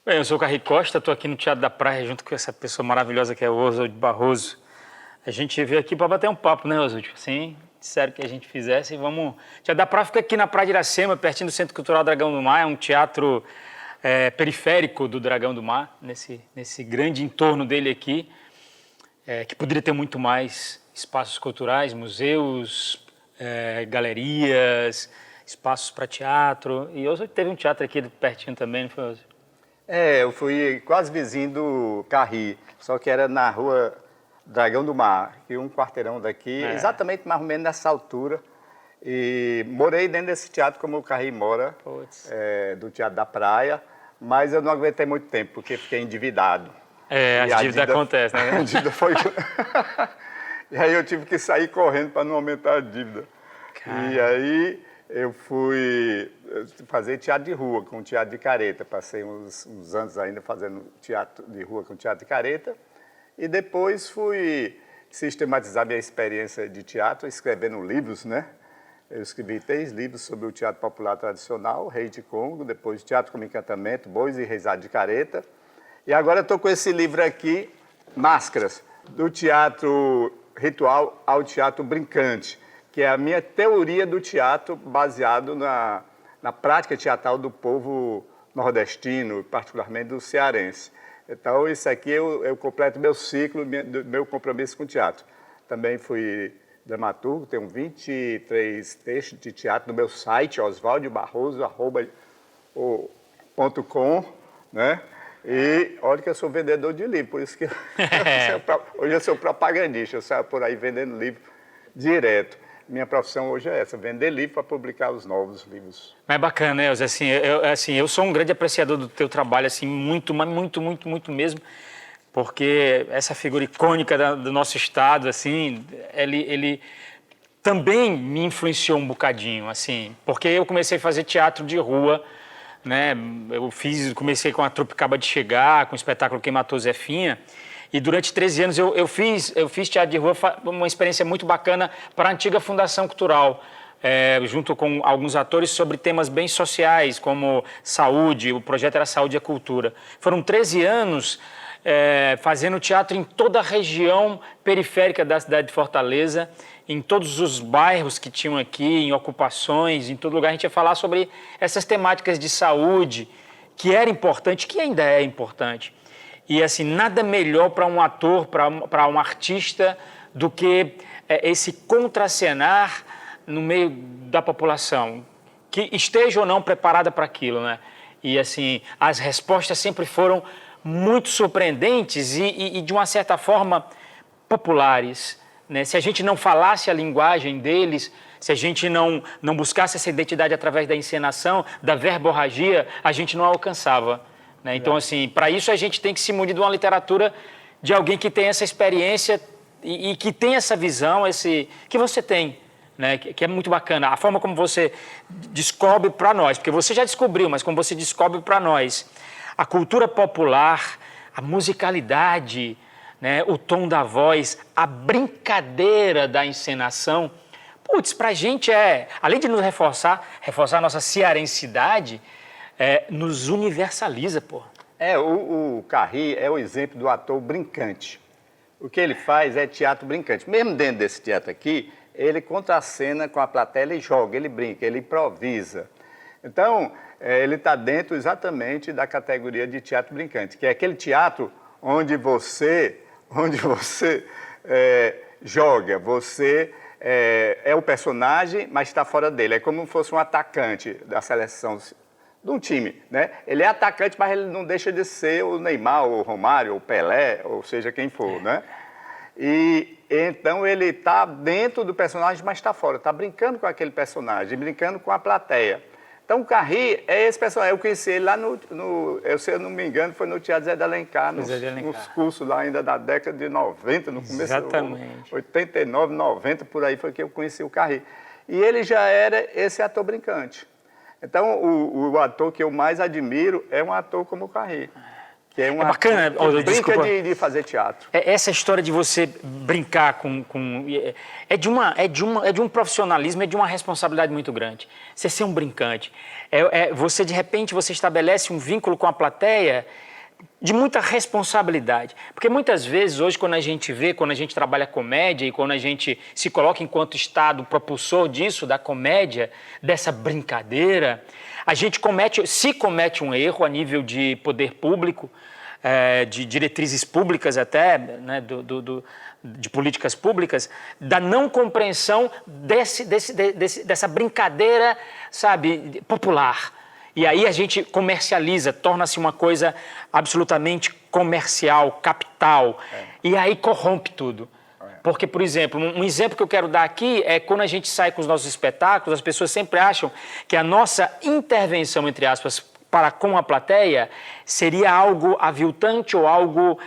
Bem, eu sou o Carri Costa, estou aqui no Teatro da Praia junto com essa pessoa maravilhosa que é o Oswald Barroso. A gente veio aqui para bater um papo, né, Oswald? Sim, disseram que a gente fizesse e vamos... O Teatro da Praia fica aqui na Praia de Iracema, pertinho do Centro Cultural Dragão do Mar, é um teatro periférico do Dragão do Mar, nesse grande entorno dele aqui, que poderia ter muito mais espaços culturais, museus, galerias, espaços para teatro. E Oswald teve um teatro aqui pertinho também, não foi, Oswald? Eu fui quase vizinho do Carri, só que era na rua Dragão do Mar, que um quarteirão daqui, exatamente mais ou menos nessa altura. E morei dentro desse teatro como o Carri mora, do Teatro da Praia, mas eu não aguentei muito tempo, porque fiquei endividado. As dívidas acontecem, né? A dívida foi... E aí eu tive que sair correndo para não aumentar a dívida. Cara. E aí eu fui fazer teatro de rua com teatro de careta. Passei uns anos ainda fazendo teatro de rua com teatro de careta. E depois fui sistematizar minha experiência de teatro, escrevendo livros, né? Eu escrevi 3 livros sobre o teatro popular tradicional, Rei de Congo, depois Teatro como Encantamento, Bois e Reisado de Careta. E agora estou com esse livro aqui, Máscaras, do teatro ritual ao teatro brincante, que é a minha teoria do teatro baseado na prática teatral do povo nordestino, particularmente do cearense. Então, isso aqui eu completo meu ciclo, meu compromisso com o teatro. Também fui dramaturgo, tenho 23 textos de teatro no meu site, oswaldobarroso.com, né? E olha que eu sou vendedor de livro, por isso que hoje eu sou propagandista, eu saio por aí vendendo livro direto. Minha profissão hoje é essa, vender livro para publicar os novos livros. Mas é bacana, né, Elza? Eu sou um grande apreciador do teu trabalho, assim, muito mesmo, porque essa figura icônica do nosso estado, assim, ele também me influenciou um bocadinho, assim, porque eu comecei a fazer teatro de rua, né? Comecei com a Trupe Acaba de Chegar, com o espetáculo Quem Matou Zefinha, e durante 13 anos eu fiz teatro de rua, uma experiência muito bacana para a antiga Fundação Cultural, junto com alguns atores sobre temas bem sociais, como saúde, o projeto era Saúde e a Cultura. Foram 13 anos fazendo teatro em toda a região periférica da cidade de Fortaleza, em todos os bairros que tinham aqui, em ocupações, em todo lugar. A gente ia falar sobre essas temáticas de saúde, que era importante, que ainda é importante. E, assim, nada melhor para um ator, para um artista, do que esse contracenar no meio da população, que esteja ou não preparada para aquilo, né? E, assim, as respostas sempre foram muito surpreendentes e de uma certa forma, populares, né? Se a gente não falasse a linguagem deles, se a gente não buscasse essa identidade através da encenação, da verborragia, a gente não alcançava, né? Então, assim, para isso a gente tem que se munir de uma literatura de alguém que tem essa experiência e que tem essa visão, que você tem, né? Que é muito bacana. A forma como você descobre para nós, porque você já descobriu, mas como você descobre para nós, a cultura popular, a musicalidade, né, o tom da voz, a brincadeira da encenação, putz, pra gente além de nos reforçar a nossa cearensidade, nos universaliza, pô. O Carri é o exemplo do ator brincante. O que ele faz é teatro brincante. Mesmo dentro desse teatro aqui, ele contracena com a plateia, ele joga, ele brinca, ele improvisa. Então, ele está dentro exatamente da categoria de teatro brincante, que é aquele teatro onde você joga, você é o personagem, mas está fora dele. É como se fosse um atacante da seleção de um time, né? Ele é atacante, mas ele não deixa de ser o Neymar, o Romário, o Pelé, ou seja, quem for, né? E então ele está dentro do personagem, mas está fora, está brincando com aquele personagem, brincando com a plateia. Então, o Carri é esse personagem. Eu conheci ele lá se eu não me engano, foi no Teatro Zé de Alencar, nos cursos lá ainda da década de 90, no começo, exatamente. 89, 90, por aí foi que eu conheci o Carri. E ele já era esse ator brincante. Então, o ator que eu mais admiro é um ator como o Carri. Que é uma bacana, que brinca de fazer teatro. Essa história de você brincar é de um profissionalismo, é de uma responsabilidade muito grande. Você ser um brincante. Você, de repente, você estabelece um vínculo com a plateia de muita responsabilidade. Porque muitas vezes, hoje, quando a gente trabalha comédia e quando a gente se coloca enquanto Estado propulsor disso, da comédia, dessa brincadeira, a gente comete um erro a nível de poder público, de diretrizes públicas até, né, de políticas públicas, da não compreensão dessa brincadeira, sabe, popular. E aí a gente comercializa, torna-se uma coisa absolutamente comercial, capital, e aí corrompe tudo. Porque, por exemplo, um exemplo que eu quero dar aqui é quando a gente sai com os nossos espetáculos, as pessoas sempre acham que a nossa intervenção, entre aspas, para com a plateia seria algo aviltante ou algo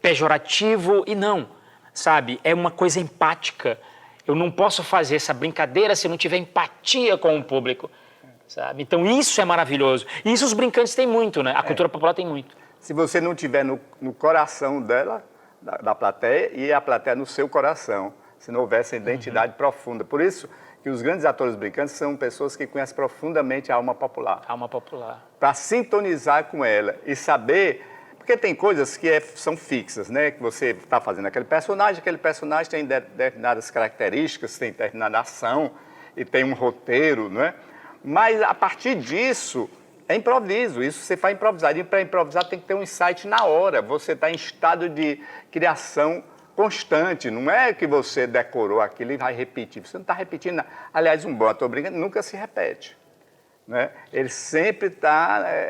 pejorativo, e não, sabe? É uma coisa empática. Eu não posso fazer essa brincadeira se eu não tiver empatia com o público, sabe? Então isso é maravilhoso. E isso os brincantes têm muito, né? A cultura popular tem muito. Se você não tiver no coração dela, da plateia, e a plateia no seu coração, se não houvesse identidade profunda. Por isso que os grandes atores brincantes são pessoas que conhecem profundamente a alma popular. A alma popular. Para sintonizar com ela e saber... Porque tem coisas que são fixas, né? Que você está fazendo aquele personagem tem determinadas características, tem determinada ação e tem um roteiro, não é? Mas a partir disso... é improviso, isso você faz improvisar. E para improvisar tem que ter um insight na hora. Você está em estado de criação constante. Não é que você decorou aquilo e vai repetir. Você não está repetindo nada. Aliás, um bom ator brincante nunca se repete, né? Ele sempre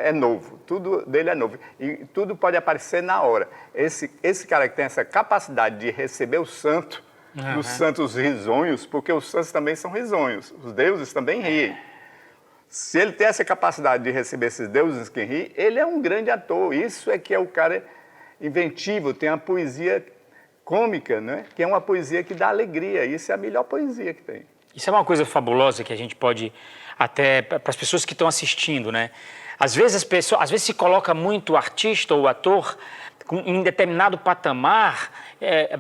é novo. Tudo dele é novo. E tudo pode aparecer na hora. Esse cara que tem essa capacidade de receber o santo, os santos risonhos, porque os santos também são risonhos. Os deuses também riem. Se ele tem essa capacidade de receber esses deuses que riem, ele é um grande ator. Isso é que é o cara inventivo, tem a poesia cômica, né? Que é uma poesia que dá alegria. Isso é a melhor poesia que tem. Isso é uma coisa fabulosa que a gente pode, até para as pessoas que estão assistindo, né? Às vezes se coloca muito o artista ou o ator em determinado patamar,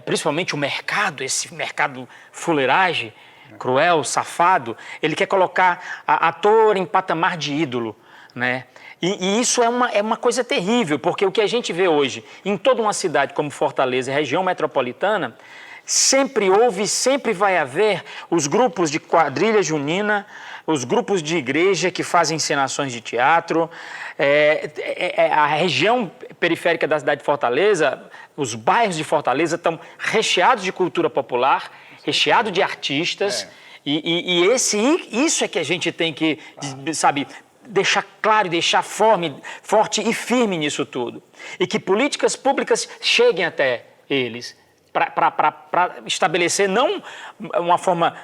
principalmente o mercado, esse mercado fuleiragem, cruel, safado, ele quer colocar ator em patamar de ídolo, né? E isso é uma coisa terrível, porque o que a gente vê hoje em toda uma cidade como Fortaleza, região metropolitana, sempre houve, sempre vai haver os grupos de quadrilha junina, os grupos de igreja que fazem encenações de teatro, a região periférica da cidade de Fortaleza, os bairros de Fortaleza estão recheados de cultura popular, recheado de artistas, isso é que a gente tem que, sabe, deixar claro e deixar forte e firme nisso tudo. E que políticas públicas cheguem até eles, para estabelecer não uma forma,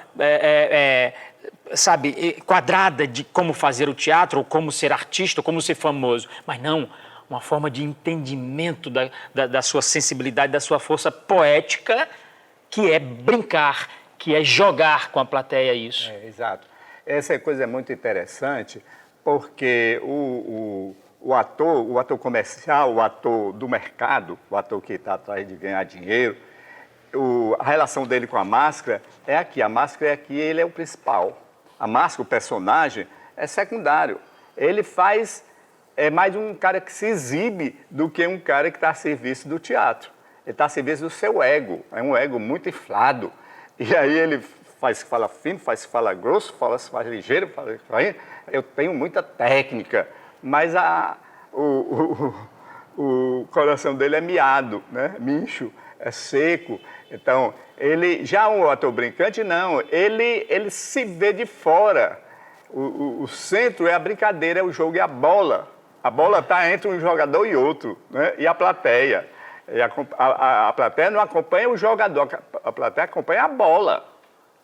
sabe, quadrada de como fazer o teatro, ou como ser artista, ou como ser famoso, mas não, uma forma de entendimento da sua sensibilidade, da sua força poética, que é brincar, que é jogar com a plateia isso. Exato. Essa coisa é muito interessante, porque o ator comercial, o ator do mercado, o ator que está atrás de ganhar dinheiro, a relação dele com a máscara é aqui. A máscara é aqui, ele é o principal. A máscara, o personagem, é secundário. Ele é mais um cara que se exibe do que um cara que está a serviço do teatro. Ele está a serviço do seu ego, é um ego muito inflado. E aí ele fala fino, fala grosso, faz ligeiro, eu tenho muita técnica, mas o coração dele é miado, né? Mincho, é seco. Então, já um ator brincante, não, ele se vê de fora. O centro é a brincadeira, é o jogo e a bola. A bola está entre um jogador e outro, né? E a plateia. E a plateia não acompanha o jogador, a plateia acompanha a bola.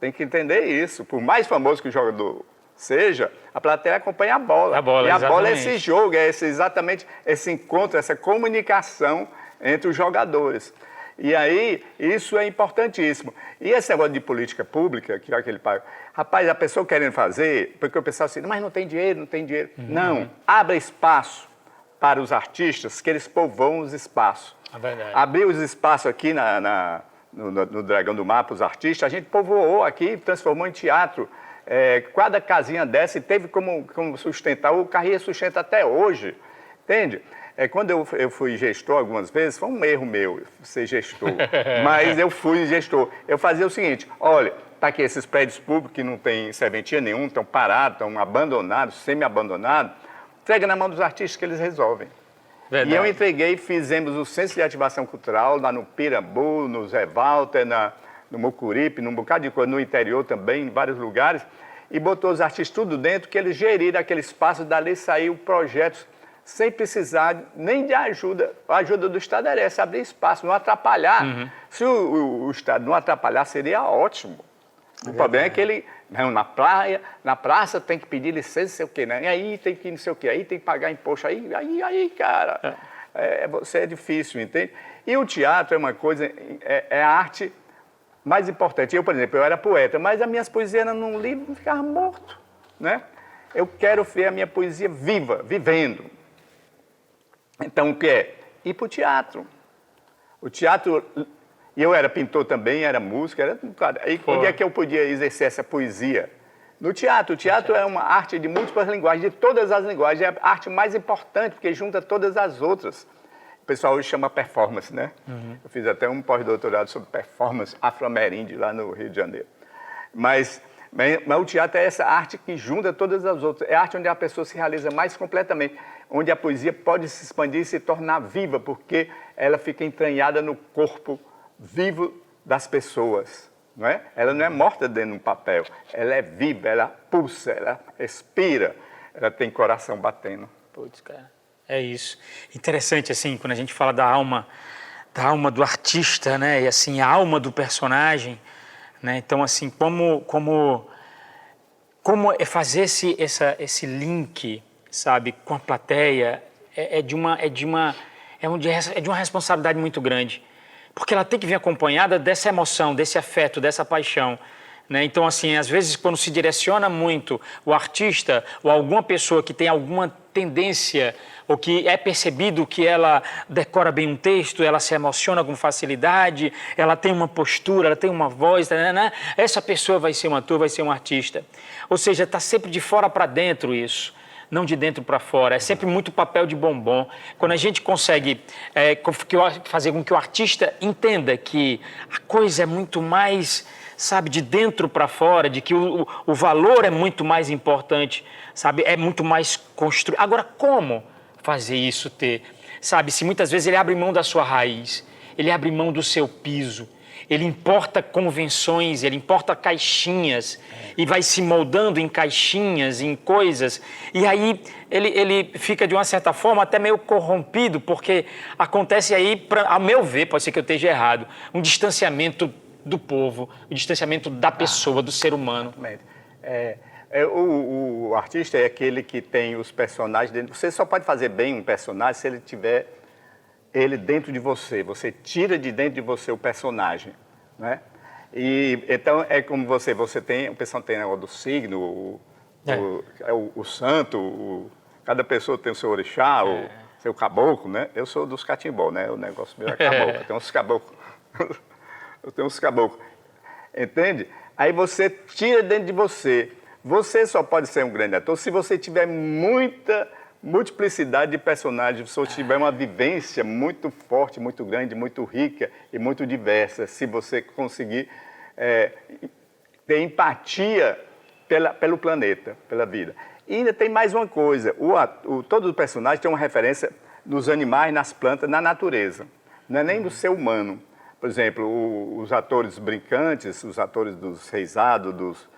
Tem que entender isso. Por mais famoso que o jogador seja, a plateia acompanha a bola. E a bola é esse jogo, exatamente esse encontro, essa comunicação entre os jogadores. E aí, isso é importantíssimo. E esse negócio de política pública, que é aquele pai... Rapaz, a pessoa querendo fazer, porque o pessoal assim, mas não tem dinheiro, não tem dinheiro. Não, abra espaço para os artistas que eles povoam os espaços. É verdade. Abriu os espaços aqui no Dragão do Mar para os artistas, a gente povoou aqui, transformou em teatro. Cada casinha dessa teve como sustentar, o Carreira sustenta até hoje, entende? Quando eu fui gestor algumas vezes, foi um erro meu ser gestor, mas eu fui gestor. Eu fazia o seguinte, olha, está aqui esses prédios públicos que não tem serventia nenhuma, estão parados, estão abandonados, semi-abandonados, entrega na mão dos artistas que eles resolvem. Verdade. E eu entreguei, fizemos o Centro de Ativação Cultural, lá no Pirambu, no Zé Walter, no Mucuripe, num bocado de coisa, no interior também, em vários lugares, e botou os artistas tudo dentro, que eles geriram aquele espaço, dali saiu projetos, sem precisar nem de ajuda. A ajuda do Estado era essa, abrir espaço, não atrapalhar. Uhum. Se o Estado não atrapalhar, seria ótimo. O problema é que ele, não, na praça tem que pedir licença, não sei o quê, né? E aí tem que não sei o quê, aí tem que pagar imposto, aí cara, você é difícil, entende? E o teatro é uma coisa, é a arte mais importante. Eu, por exemplo, eu era poeta, mas as minhas poesias num livro ficavam morto, né? Eu quero ver a minha poesia viva, vivendo. Então, o que é? Ir para o teatro. O teatro... E eu era pintor também, era músico, aí onde é que eu podia exercer essa poesia? No teatro. O teatro é uma arte de múltiplas linguagens, de todas as linguagens. É a arte mais importante, porque junta todas as outras. O pessoal hoje chama performance, né? Uhum. Eu fiz até um pós-doutorado sobre performance afro-ameríndia lá no Rio de Janeiro. Mas o teatro é essa arte que junta todas as outras. É a arte onde a pessoa se realiza mais completamente, onde a poesia pode se expandir e se tornar viva, porque ela fica entranhada no corpo vivo das pessoas, não é? Ela não é morta dentro de um papel, ela é viva, ela pulsa, ela respira, ela tem coração batendo. Putz, cara, é isso. Interessante, assim, quando a gente fala da alma do artista, né, e assim, a alma do personagem, né, então, assim, como é fazer esse link, sabe, com a plateia, é de uma responsabilidade muito grande. Porque ela tem que vir acompanhada dessa emoção, desse afeto, dessa paixão, né? Então, assim, às vezes, quando se direciona muito o artista ou alguma pessoa que tem alguma tendência ou que é percebido que ela decora bem um texto, ela se emociona com facilidade, ela tem uma postura, ela tem uma voz, né? Essa pessoa vai ser um ator, vai ser um artista. Ou seja, está sempre de fora para dentro isso. Não de dentro para fora, é sempre muito papel de bombom. Quando a gente consegue fazer com que o artista entenda que a coisa é muito mais, sabe, de dentro para fora, de que o valor é muito mais importante, sabe, é muito mais construído. Agora, como fazer isso sabe, se muitas vezes ele abre mão da sua raiz, ele abre mão do seu piso, ele importa convenções, ele importa caixinhas e vai se moldando em caixinhas, em coisas. E aí ele fica, de uma certa forma, até meio corrompido, porque acontece aí, a meu ver, pode ser que eu esteja errado, um distanciamento do povo, um distanciamento da pessoa, do ser humano. O artista é aquele que tem os personagens dentro. Você só pode fazer bem um personagem se ele tiver ele dentro de você. Você tira de dentro de você o personagem, né? E então é como você tem, o pessoal tem o do signo, o santo, cada pessoa tem o seu orixá, o seu caboclo, né? Eu sou dos catimbó, né? O negócio meu é caboclo, eu tenho uns caboclos. Eu tenho uns caboclos. Entende? Aí você tira dentro de você. Você só pode ser um grande ator se você tiver muita multiplicidade de personagens, se você tiver uma vivência muito forte, muito grande, muito rica e muito diversa, se você conseguir ter empatia pelo planeta, pela vida. E ainda tem mais uma coisa, todos os personagens têm uma referência nos animais, nas plantas, na natureza, não é nem do ser humano. Por exemplo, os atores brincantes, os atores dos reisados,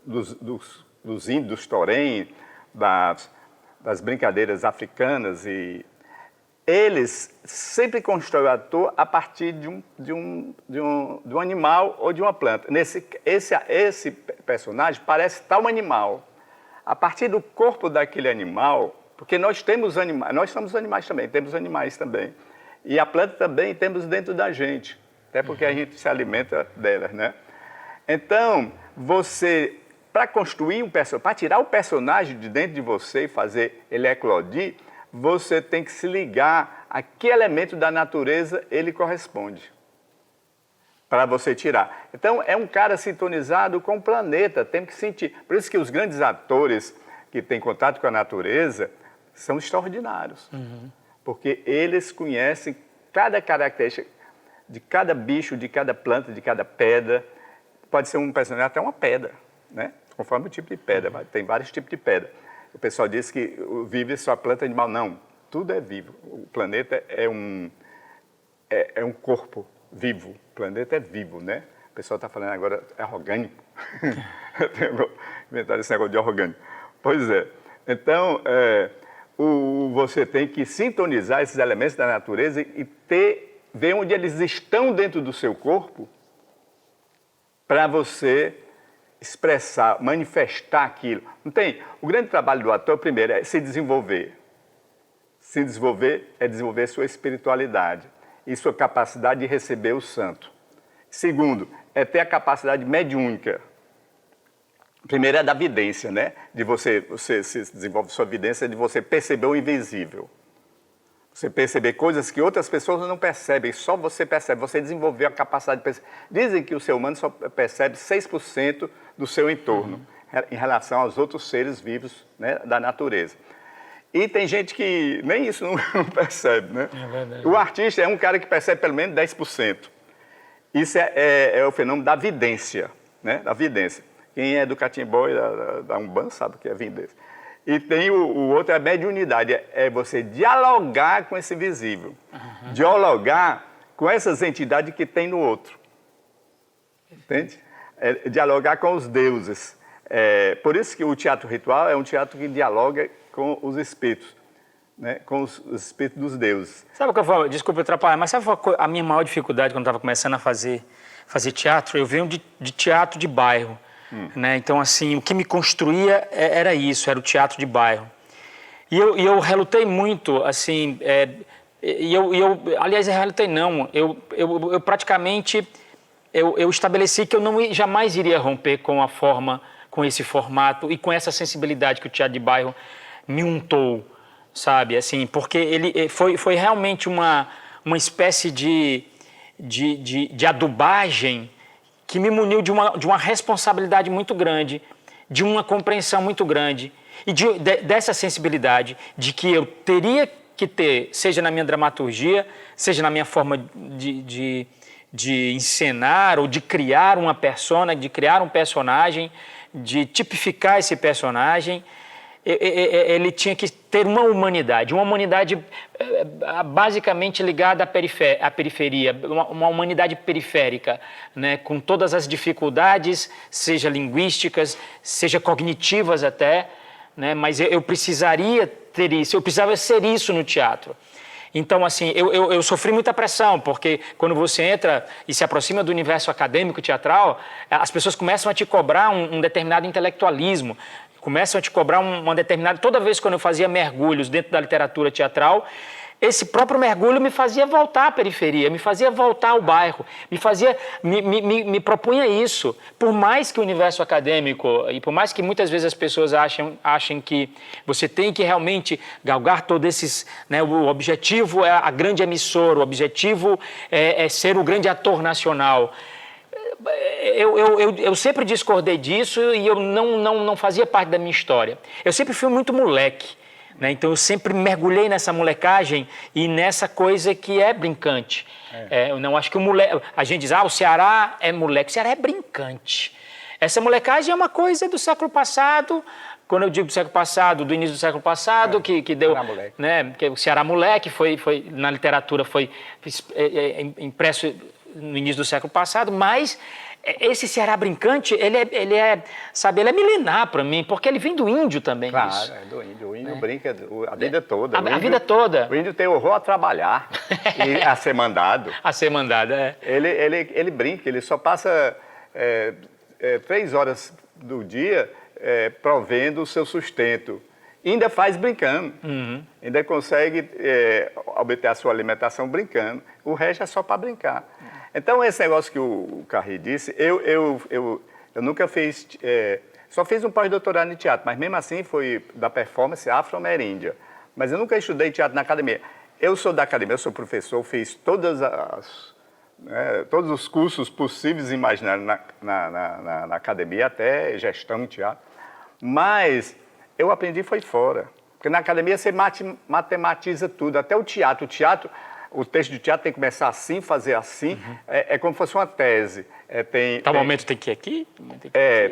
dos índios, dos torém, das brincadeiras africanas, e eles sempre constroem o ator a partir de um animal ou de uma planta. Esse personagem parece tal animal. A partir do corpo daquele animal, porque nós temos animais, nós somos animais também, temos animais também. E a planta também temos dentro da gente, até porque a gente se alimenta delas, né? Então, para construir um personagem, para tirar o personagem de dentro de você e fazer ele eclodir, você tem que se ligar a que elemento da natureza ele corresponde, para você tirar. Então, é um cara sintonizado com o planeta, tem que sentir. Por isso que os grandes atores que têm contato com a natureza são extraordinários, porque eles conhecem cada característica de cada bicho, de cada planta, de cada pedra. Pode ser um personagem, até uma pedra, né? Conforme o tipo de pedra, tem vários tipos de pedra. O pessoal diz que vive só planta animal. Não, tudo é vivo. O planeta é um corpo vivo. O planeta é vivo, né? O pessoal está falando agora, é orgânico. Inventaram esse negócio de orgânico. Pois é. Então, você tem que sintonizar esses elementos da natureza e ver onde eles estão dentro do seu corpo para você expressar, manifestar aquilo. Não tem? O grande trabalho do ator, primeiro, é se desenvolver. Se desenvolver é desenvolver sua espiritualidade e sua capacidade de receber o santo. Segundo, é ter a capacidade mediúnica. Primeiro é da vidência, né? De você se desenvolve sua vidência de você perceber o invisível. Você perceber coisas que outras pessoas não percebem, só você percebe. Você desenvolveu a capacidade de perceber. Dizem que o ser humano só percebe 6% do seu entorno em relação aos outros seres vivos, né, da natureza. E tem gente que nem isso não percebe, né? É verdade. O artista é um cara que percebe pelo menos 10%. Isso é o fenômeno da vidência, né? Da vidência. Quem é do catimbó e da Umbanda sabe o que é vidência. E tem o outro, é a mediunidade, é você dialogar com esse visível. Dialogar com essas entidades que tem no outro. Entende? Dialogar com os deuses. Por isso que o teatro ritual é um teatro que dialoga com os espíritos, né? Com os espíritos dos deuses. Sabe o que eu falo? Desculpa eu atrapalhar, mas sabe a minha maior dificuldade quando eu estava começando a fazer teatro? Eu venho de teatro de bairro. Né? Então, assim, o que me construía era isso, era o teatro de bairro. E eu relutei muito, assim, aliás, eu relutei não, eu praticamente, eu estabeleci que eu jamais iria romper com esse formato e com essa sensibilidade que o teatro de bairro me untou, sabe, assim, porque ele foi realmente uma espécie de adubagem que me muniu de uma responsabilidade muito grande, de uma compreensão muito grande e dessa sensibilidade de que eu teria que ter, seja na minha dramaturgia, seja na minha forma de encenar ou de criar uma persona, de criar um personagem, de tipificar esse personagem, ele tinha que ter uma humanidade basicamente ligada à periferia, uma humanidade periférica, né, com todas as dificuldades, seja linguísticas, seja cognitivas até, né, mas eu precisaria ter isso, eu precisava ser isso no teatro. Então, assim, eu sofri muita pressão, porque quando você entra e se aproxima do universo acadêmico teatral, as pessoas começam a te cobrar um determinado intelectualismo, começam a te cobrar uma determinada... Toda vez quando eu fazia mergulhos dentro da literatura teatral, esse próprio mergulho me fazia voltar à periferia, me fazia voltar ao bairro, me propunha isso. Por mais que o universo acadêmico, e por mais que muitas vezes as pessoas achem que você tem que realmente galgar todos esses... Né, o objetivo é a grande emissora, o objetivo é ser o grande ator nacional. Eu sempre discordei disso e eu não fazia parte da minha história. Eu sempre fui muito moleque, né? Então eu sempre mergulhei nessa molecagem e nessa coisa que é brincante. Eu não acho que o moleque... A gente diz, o Ceará é moleque, o Ceará é brincante. Essa molecagem é uma coisa do século passado. Quando eu digo do século passado, do início do século passado, que deu... Né, que o Ceará moleque foi na literatura foi impresso no início do século passado, mas esse Ceará brincante, ele é milenar para mim, porque ele vem do índio também. Claro, isso. é do índio. O índio brinca a vida toda. A vida toda. O índio tem horror a trabalhar e a ser mandado. A ser mandado, Ele brinca, ele só passa 3 horas do dia provendo o seu sustento. E ainda faz brincando. Ainda consegue obter a sua alimentação brincando. O resto é só para brincar. Então, esse negócio que o Carri disse, eu nunca fiz... só fiz um pós-doutorado em teatro, mas mesmo assim foi da performance afro-ameríndia. mas eu nunca estudei teatro na academia. Eu sou da academia, eu sou professor, fiz todos os cursos possíveis e imaginários na academia, até gestão em teatro. Mas eu aprendi foi fora. Porque na academia você matematiza tudo, até o teatro. O texto de teatro tem que começar assim, fazer assim. É como se fosse uma tese. Tal momento tem que ir aqui?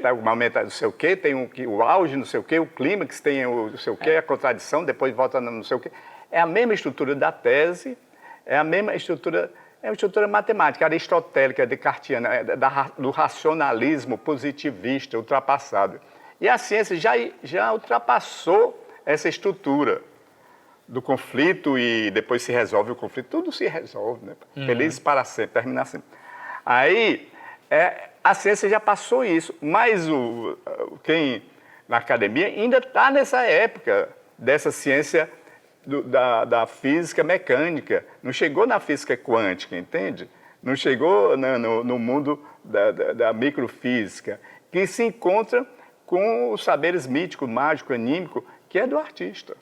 Tá, o momento não sei o quê, tem o auge, não sei o quê, o clímax, tem o não sei o quê, a contradição, depois volta no não sei o quê. É a mesma estrutura da tese, é uma estrutura matemática, aristotélica, descartiana, do racionalismo positivista, ultrapassado. E a ciência já ultrapassou essa estrutura do conflito e depois se resolve o conflito. Tudo se resolve, né? Felizes para sempre, terminar sempre. Aí, a ciência já passou isso, mas quem na academia ainda está nessa época dessa ciência da física mecânica. Não chegou na física quântica, entende? Não chegou no mundo da microfísica, que se encontra com os saberes mítico, mágico, anímico, que é do artista,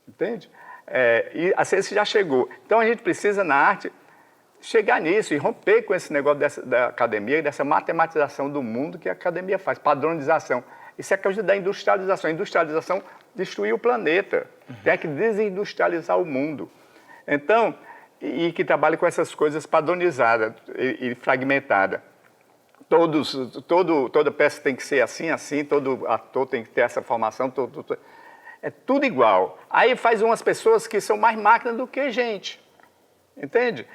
entende? E a ciência já chegou. Então a gente precisa, na arte, chegar nisso e romper com esse negócio da academia e dessa matematização do mundo que a academia faz, padronização. Isso é a causa da industrialização. A industrialização destruiu o planeta. Tem que desindustrializar o mundo. Então, e que trabalha com essas coisas padronizadas e fragmentadas. Toda peça tem que ser assim, todo ator tem que ter essa formação, é tudo igual. Aí faz umas pessoas que são mais máquinas do que gente, entende?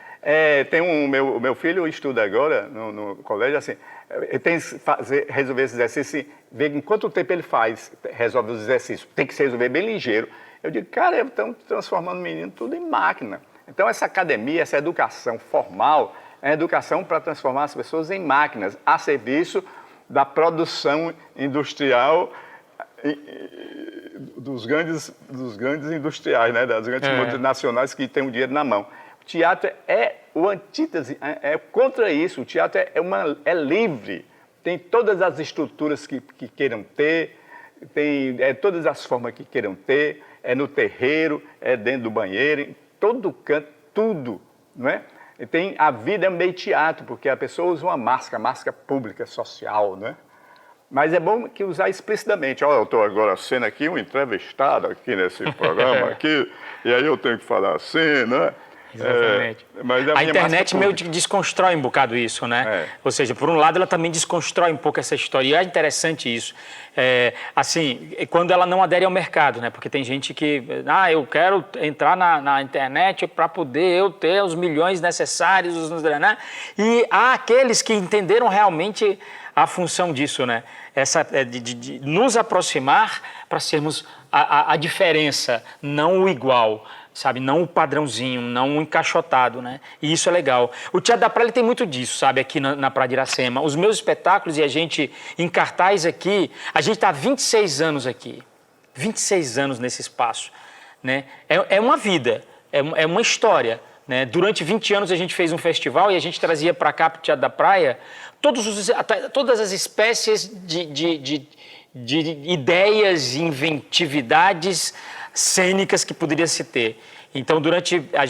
Tem o meu filho estuda agora no colégio, assim, ele tem que resolver esse exercício, ver em quanto tempo ele resolve os exercícios, tem que se resolver bem ligeiro. Eu digo, cara, estão transformando o menino tudo em máquina. Então essa academia, essa educação formal, é a educação para transformar as pessoas em máquinas, a serviço da produção industrial dos grandes industriais, né? Das grandes multinacionais que têm o dinheiro na mão. O teatro é o antítese, é contra isso. O teatro é livre, tem todas as estruturas que queiram ter, tem todas as formas que queiram ter, é no terreiro, é dentro do banheiro, em todo canto, tudo, não é? A vida é meio teatro, porque a pessoa usa uma máscara pública, social, né? Mas é bom que usar explicitamente. Olha, eu estou agora sendo aqui um entrevistado aqui nesse programa aqui, e aí eu tenho que falar assim, né? Exatamente. Mas a internet meio que desconstrói um bocado isso, né? Ou seja, por um lado ela também desconstrói um pouco essa história, e é interessante isso. Assim, quando ela não adere ao mercado, né? Porque tem gente que, eu quero entrar na internet para poder eu ter os milhões necessários, né? E há aqueles que entenderam realmente a função disso, né? De nos aproximar para sermos a diferença, não o igual, sabe? Não o padrãozinho, não o encaixotado, né? E isso é legal. O Teatro da Praia ele tem muito disso, sabe? Aqui na Praia de Iracema. Os meus espetáculos e a gente em cartaz aqui, a gente está há 26 anos aqui. 26 anos nesse espaço, né? É uma vida, é uma história, né? Durante 20 anos a gente fez um festival e a gente trazia para cá, para o Teatro da Praia, todas as espécies de ideias, inventividades cênicas que poderia se ter. Então,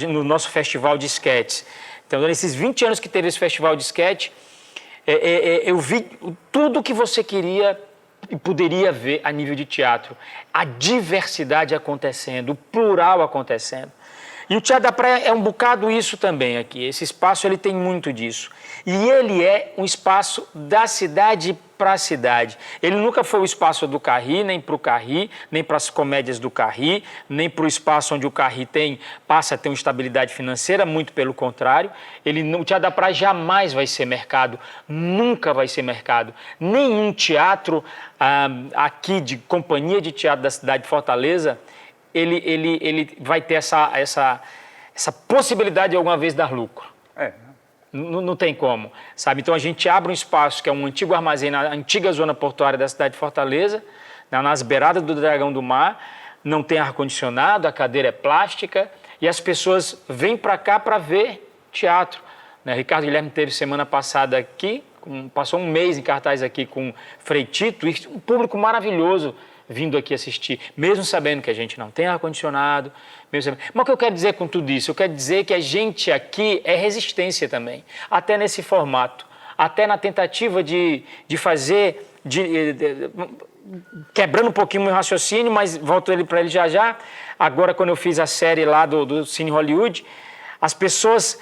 no nosso festival de esquetes, então, nesses 20 anos que teve esse festival de esquete, eu vi tudo que você queria e poderia ver a nível de teatro. A diversidade acontecendo, o plural acontecendo. E o Teatro da Praia é um bocado isso também aqui. Esse espaço ele tem muito disso. E ele é um espaço da cidade para a cidade. Ele nunca foi o espaço do Carri, nem para o Carri, nem para as comédias do Carri, nem para o espaço onde o Carri passa a ter uma estabilidade financeira, muito pelo contrário. O Teatro da Praia jamais vai ser mercado, nunca vai ser mercado. Nenhum teatro aqui de companhia de teatro da cidade de Fortaleza, ele vai ter essa possibilidade de alguma vez dar lucro. Não tem como, sabe? Então a gente abre um espaço que é um antigo armazém na antiga zona portuária da cidade de Fortaleza, nas beiradas do Dragão do Mar, não tem ar-condicionado, a cadeira é plástica e as pessoas vêm para cá para ver teatro, né? Ricardo Guilherme teve semana passada aqui, passou um mês em cartaz aqui com Frei Tito, e um público maravilhoso, vindo aqui assistir, mesmo sabendo que a gente não tem ar-condicionado. Mas o que eu quero dizer com tudo isso? Eu quero dizer que a gente aqui é resistência também, até nesse formato, até na tentativa de fazer, quebrando um pouquinho o meu raciocínio, mas volto para ele já já. Agora, quando eu fiz a série lá do Cine Hollywood, as pessoas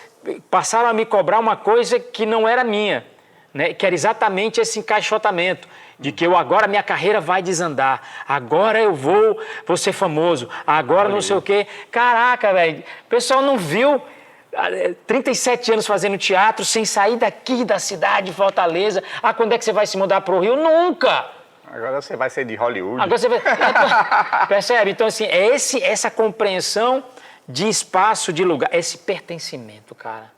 passaram a me cobrar uma coisa que não era minha, né? Que era exatamente esse encaixotamento, de que agora minha carreira vai desandar, agora eu vou ser famoso, agora não sei o quê. Caraca, velho, o pessoal não viu 37 anos fazendo teatro sem sair daqui da cidade de Fortaleza. Quando é que você vai se mudar para o Rio? Nunca! Agora você vai ser de Hollywood. Agora você vai... Percebe? Então, assim, é essa compreensão de espaço, de lugar, esse pertencimento, cara.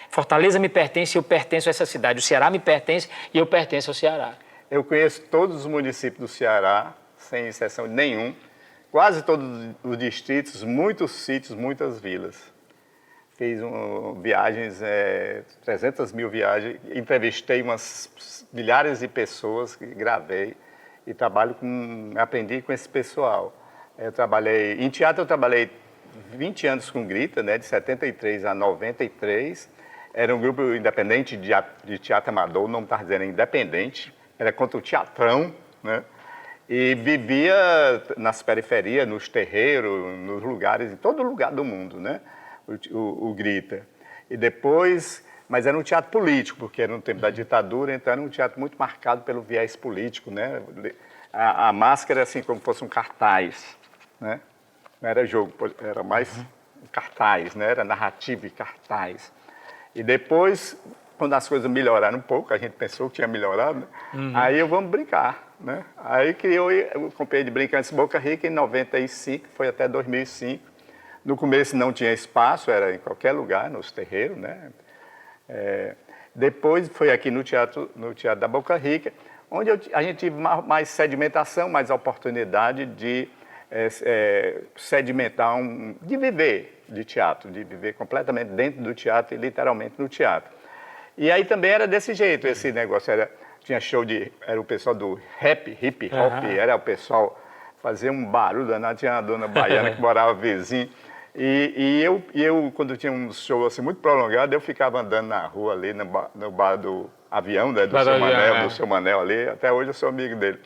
Fortaleza me pertence e eu pertenço a essa cidade. O Ceará me pertence e eu pertenço ao Ceará. Eu conheço todos os municípios do Ceará, sem exceção de nenhum. Quase todos os distritos, muitos sítios, muitas vilas. Fiz viagens, 300 mil viagens, entrevistei umas milhares de pessoas, gravei e aprendi com esse pessoal. Em teatro eu trabalhei 20 anos com Grita, né, de 73 a 93. Era um grupo independente de teatro amador, não estava dizendo independente, era contra o teatrão, né? E vivia nas periferias, nos terreiros, nos lugares, em todo lugar do mundo, né? O Grita. E depois, mas era um teatro político, porque era no tempo da ditadura, então era um teatro muito marcado pelo viés político, né? A máscara era assim como se fosse um cartaz, né? Não era jogo, era mais cartaz, né? Era narrativa e cartaz. E depois, quando as coisas melhoraram um pouco, a gente pensou que tinha melhorado, né? Aí vamos brincar, né? Aí eu comprei de Brincantes Boca Rica em 95, foi até 2005. No começo não tinha espaço, era em qualquer lugar, nos terreiros, né? Depois foi aqui no teatro da Boca Rica, onde a gente teve mais sedimentação, mais oportunidade de sedimentar, de viver de teatro, de viver completamente dentro do teatro e literalmente no teatro. E aí também era desse jeito, esse negócio, tinha show era o pessoal do rap, hip hop, era o pessoal fazia um barulho danado, tinha a dona baiana que morava vizinho. E eu, quando tinha um show assim, muito prolongado, eu ficava andando na rua ali, no bar do Avião, né, do seu Manel ali, até hoje eu sou amigo dele.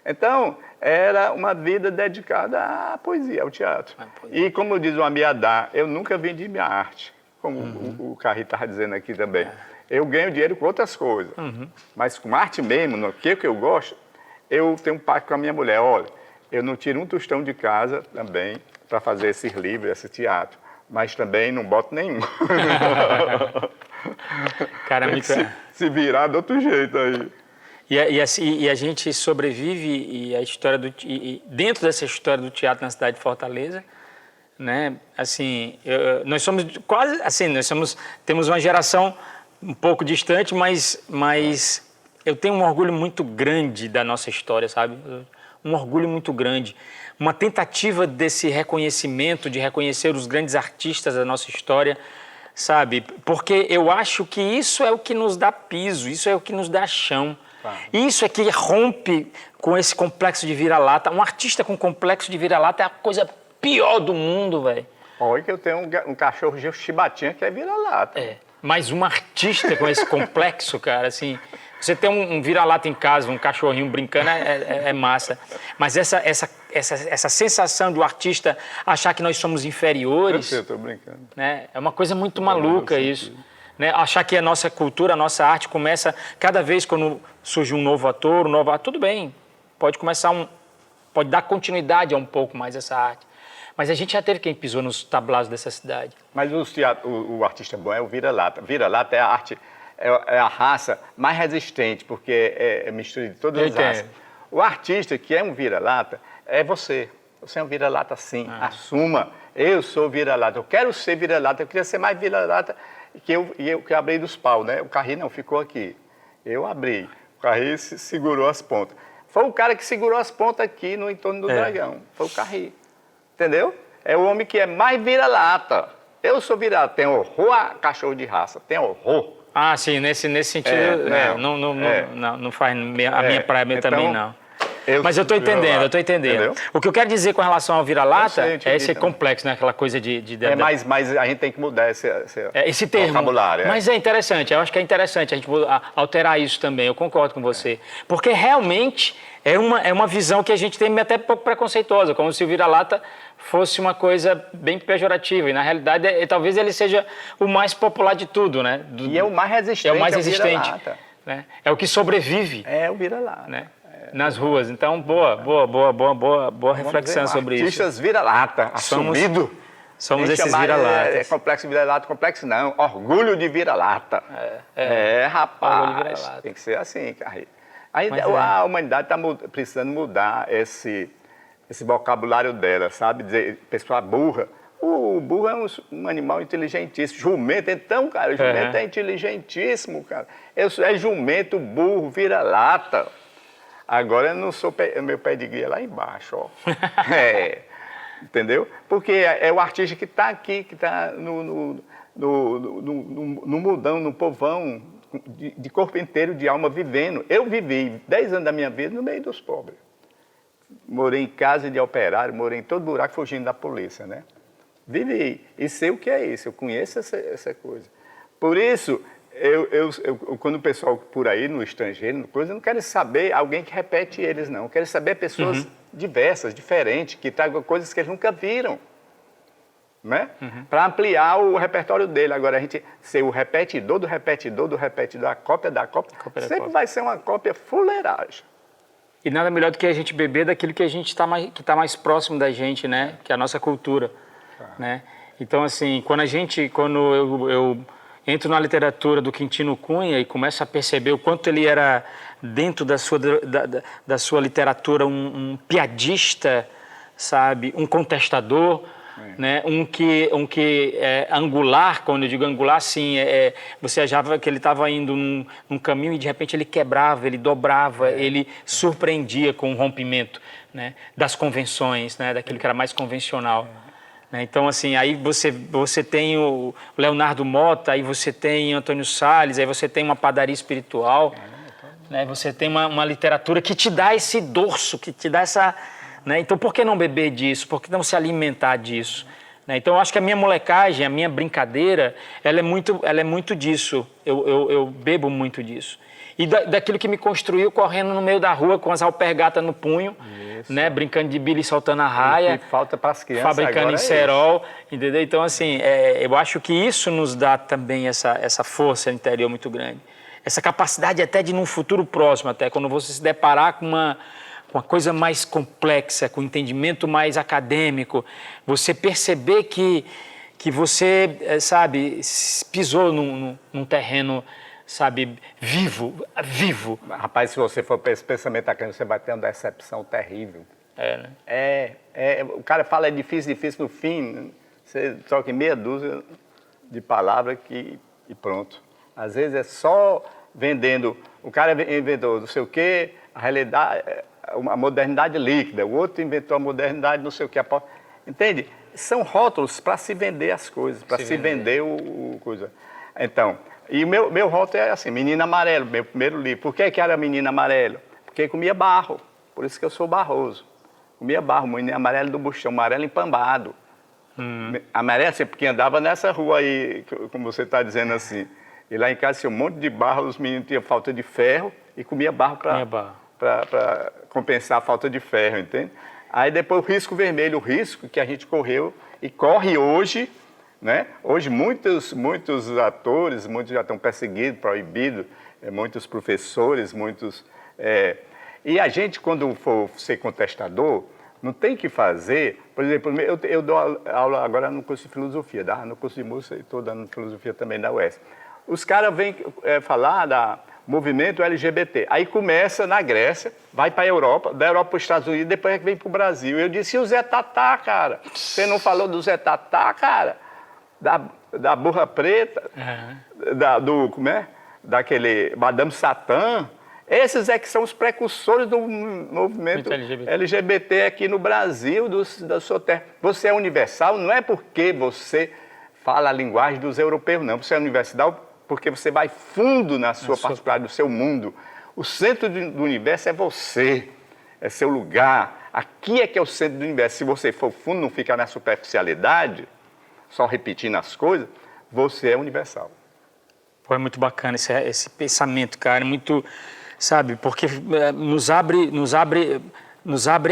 Então, era uma vida dedicada à poesia, ao teatro. E como diz o Amiadá, eu nunca vendi minha arte, como o Carri estava dizendo aqui também. Eu ganho dinheiro com outras coisas, mas com arte mesmo, no que eu gosto, eu tenho um pacto com a minha mulher, olha, eu não tiro um tostão de casa também para fazer esses livros, esse teatro, mas também não boto nenhum. Cara, se virar de outro jeito aí. E a gente sobrevive dentro dessa história do teatro na cidade de Fortaleza, né? Assim, nós somos quase assim, temos uma geração um pouco distante, mas eu tenho um orgulho muito grande da nossa história, sabe? Um orgulho muito grande, uma tentativa desse reconhecimento, de reconhecer os grandes artistas da nossa história, sabe? Porque eu acho que isso é o que nos dá piso, isso é o que nos dá chão. Isso é que rompe com esse complexo de vira-lata. Um artista com complexo de vira-lata é a coisa pior do mundo, velho. Olha que eu tenho um cachorro chibatinha que é vira-lata. Mas um artista com esse complexo, cara, assim... Você ter um vira-lata em casa, um cachorrinho brincando é massa. Mas essa sensação do artista achar que nós somos inferiores... Eu estou brincando. Né, é uma coisa muito maluca isso. Né? Achar que a nossa cultura, a nossa arte começa cada vez quando surge um novo ator, tudo bem, pode dar continuidade a um pouco mais essa arte. Mas a gente já teve quem pisou nos tablados dessa cidade. Mas o artista bom é o vira-lata. Vira-lata é a arte, é a raça mais resistente, porque é mistura de todas as raças. O artista que é um vira-lata é você. Você é um vira-lata sim, assuma. Eu sou vira-lata, eu quero ser vira-lata, eu queria ser mais vira-lata que eu abri dos paus, né? O Carri não ficou aqui. Eu abri. O Carri segurou as pontas. Foi o cara que segurou as pontas aqui no entorno do dragão. Foi o Carri. Entendeu? É o homem que é mais vira-lata. Eu sou vira-lata. Tem horror a cachorro de raça. Tem horror. Sim, nesse sentido, não faz a minha praia também, não. Mas eu estou entendendo, eu estou entendendo. Entendeu? O que eu quero dizer com relação ao vira-lata é esse também. complexo, né? Aquela coisa de Mas a gente tem que mudar esse termo. Vocabulário. Mas é interessante, eu acho que é interessante a gente alterar isso também, eu concordo com você. Porque realmente é uma visão que a gente tem até um pouco preconceituosa, como se o vira-lata fosse uma coisa bem pejorativa. E na realidade, talvez ele seja o mais popular de tudo, né? E é o mais resistente. É o mais resistente. Vira-lata. Né? É o que sobrevive. É o vira-lata. Né? Nas ruas. Então, boa reflexão sobre isso. Artistas vira-lata, assumido. Somos esses vira-latas. É complexo vira-lata, complexo não. Orgulho de vira-lata. Rapaz. Orgulho de vira-lata. Tem que ser assim, cara. A humanidade está precisando mudar esse vocabulário dela, sabe? Dizer, pessoa burra. O burro é um animal inteligentíssimo. Jumento, então, cara, jumento é inteligentíssimo, cara. É jumento, burro, vira-lata. Agora eu não sou, meu pedigree é lá embaixo, ó. Entendeu? Porque é o artista que está aqui, que está no mundão, no povão, de corpo inteiro, de alma, vivendo. Eu vivi 10 anos da minha vida no meio dos pobres. Morei em casa de operário, morei em todo buraco fugindo da polícia, né? Vivi e sei o que é isso, eu conheço essa coisa. Por isso, quando o pessoal por aí, no estrangeiro, eu não quero saber alguém que repete eles, não. Eu quero saber pessoas diversas, diferentes, que tragam coisas que eles nunca viram. Né? Para ampliar o repertório dele. Agora, a gente ser o repetidor do repetidor do repetidor, a cópia da cópia, sempre vai ser uma cópia fuleiragem. E nada melhor do que a gente beber daquilo que a gente está mais próximo da gente, né? Que é a nossa cultura. Né? Então, assim, quando eu entro na literatura do Quintino Cunha e começo a perceber o quanto ele era, dentro da sua literatura, um piadista, sabe? Um contestador, né? Um que é angular. Quando eu digo angular, sim, você achava que ele estava indo num caminho e de repente ele quebrava, ele dobrava, ele surpreendia com o rompimento, né? Das convenções, né? Daquilo que era mais convencional. Então, assim, aí você tem o Leonardo Mota, aí você tem Antônio Salles, aí você tem uma padaria espiritual, né? Você tem uma literatura que te dá esse dorso, que te dá essa... Né? Então, por que não beber disso? Por que não se alimentar disso? Né? Então, eu acho que a minha molecagem, a minha brincadeira, ela é muito disso. Eu bebo muito disso. E daquilo que me construiu correndo no meio da rua com as alpergatas no punho, né? Brincando de bilha e soltando a raia. O que falta para as crianças fabricando em cerol, entendeu? Então, assim, eu acho que isso nos dá também essa força interior muito grande. Essa capacidade até de, num futuro próximo, até quando você se deparar com uma coisa mais complexa, com um entendimento mais acadêmico, você perceber que você, sabe, pisou num terreno, sabe, vivo. Rapaz, se você for para esse pensamento acadêmico, você vai ter uma decepção terrível. Né? O cara fala difícil, no fim, você troca em meia dúzia de palavras e pronto. Às vezes é só vendendo, o cara inventou não sei o quê, a realidade, a modernidade líquida, o outro inventou a modernidade não sei o quê. Entende? São rótulos para se vender as coisas, para se vender o coisa. Então, e o meu rótulo é assim, Menino Amarelo, meu primeiro livro. Por que era Menino Amarelo? Porque comia barro, por isso que eu sou barroso. Comia barro, Menino Amarelo do Buchão, amarelo empambado. Amarelo assim, porque andava nessa rua aí, como você está dizendo assim. E lá em casa tinha um monte de barro, os meninos tinham falta de ferro e comia barro para compensar a falta de ferro, entende? Aí depois o risco vermelho, o risco que a gente correu e corre hoje, né? Hoje muitos atores, muitos já estão perseguidos, proibidos, muitos professores, E a gente, quando for ser contestador, não tem que fazer... Por exemplo, eu dou aula agora no curso de filosofia, no curso de música, e estou dando filosofia também da UES. Os caras vêm falar do movimento LGBT. Aí começa na Grécia, vai para a Europa, da Europa para os Estados Unidos, depois vem para o Brasil. Eu disse, e o Zé Tatá, cara? Você não falou do Zé Tatá, cara? Da burra preta, daquele Madame Satã. Esses é que são os precursores do movimento LGBT aqui no Brasil, da sua terra. Você é universal, não é porque você fala a linguagem dos europeus, não. Você é universal porque você vai fundo na sua particularidade, no seu mundo. O centro do universo é você. é seu lugar. Aqui é que é o centro do universo. Se você for fundo, não ficar na superficialidade, só repetindo as coisas, você é universal. Pô, é muito bacana esse pensamento, cara, é muito, sabe, porque nos abre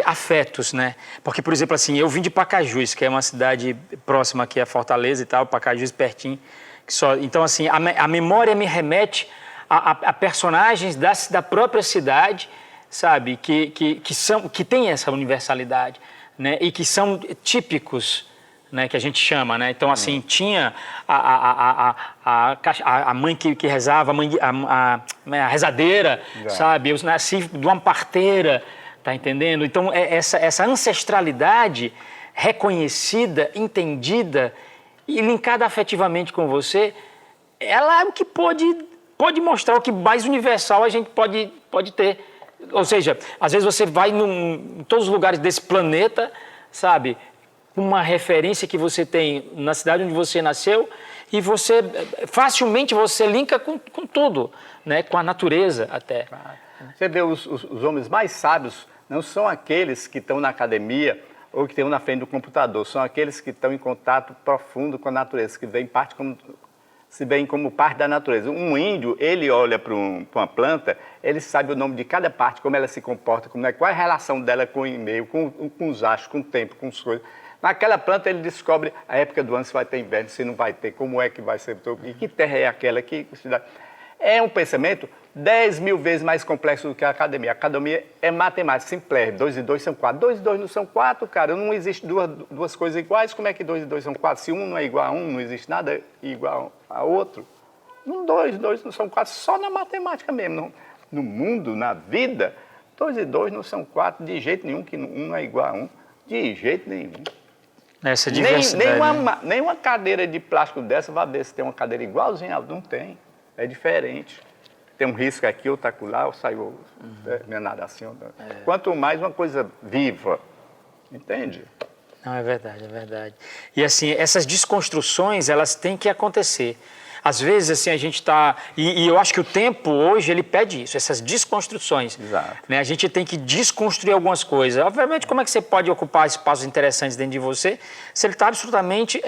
afetos, né? Porque, por exemplo, assim, eu vim de Pacajus, que é uma cidade próxima aqui a Fortaleza e tal, Pacajus pertinho, então, assim, a memória me remete a personagens da própria cidade, sabe, que tem essa universalidade, né? E que são típicos, né, que a gente chama, né? Então, assim, tinha a mãe que rezava, a rezadeira, sabe? Eu nasci de uma parteira, tá entendendo? Então, essa ancestralidade reconhecida, entendida e linkada afetivamente com você, ela é o que pode mostrar o que mais universal a gente pode ter. Ou seja, às vezes você vai em todos os lugares desse planeta, sabe? Uma referência que você tem na cidade onde você nasceu e facilmente você linka com tudo, né? Com a natureza até. Você vê os homens mais sábios não são aqueles que estão na academia ou que estão na frente do computador, são aqueles que estão em contato profundo com a natureza, que se veem como parte da natureza. Um índio, ele olha para uma planta, ele sabe o nome de cada parte, como ela se comporta, qual é a relação dela com o meio, com os astros, com o tempo, com as coisas. Naquela planta ele descobre a época do ano, se vai ter inverno, se não vai ter, como é que vai ser, e que terra é aquela, que cidade. É um pensamento 10 mil vezes mais complexo do que a academia. A academia é matemática, simples, 2 e 2 são 4. 2 e 2 não são 4, cara, não existe duas coisas iguais, como é que 2 e 2 são 4? Se um não é igual a um, não existe nada igual a outro. 2 e 2 não são 4, só na matemática mesmo. No mundo, na vida, 2 e 2 não são 4 de jeito nenhum, que um não é igual a um, de jeito nenhum. Essa diversidade. Nenhuma cadeira de plástico dessa vai ver se tem uma cadeira igualzinha, não tem. É diferente. Tem um risco aqui, outro acolá, ou saiu minha nada assim. Quanto mais uma coisa viva, entende? Não, é verdade, é verdade. E assim, essas desconstruções, elas têm que acontecer. Às vezes, assim, a gente está... E eu acho que o tempo, hoje, ele pede isso, essas desconstruções. Exato. Né? A gente tem que desconstruir algumas coisas. Obviamente, como é que você pode ocupar espaços interessantes dentro de você se ele está absolutamente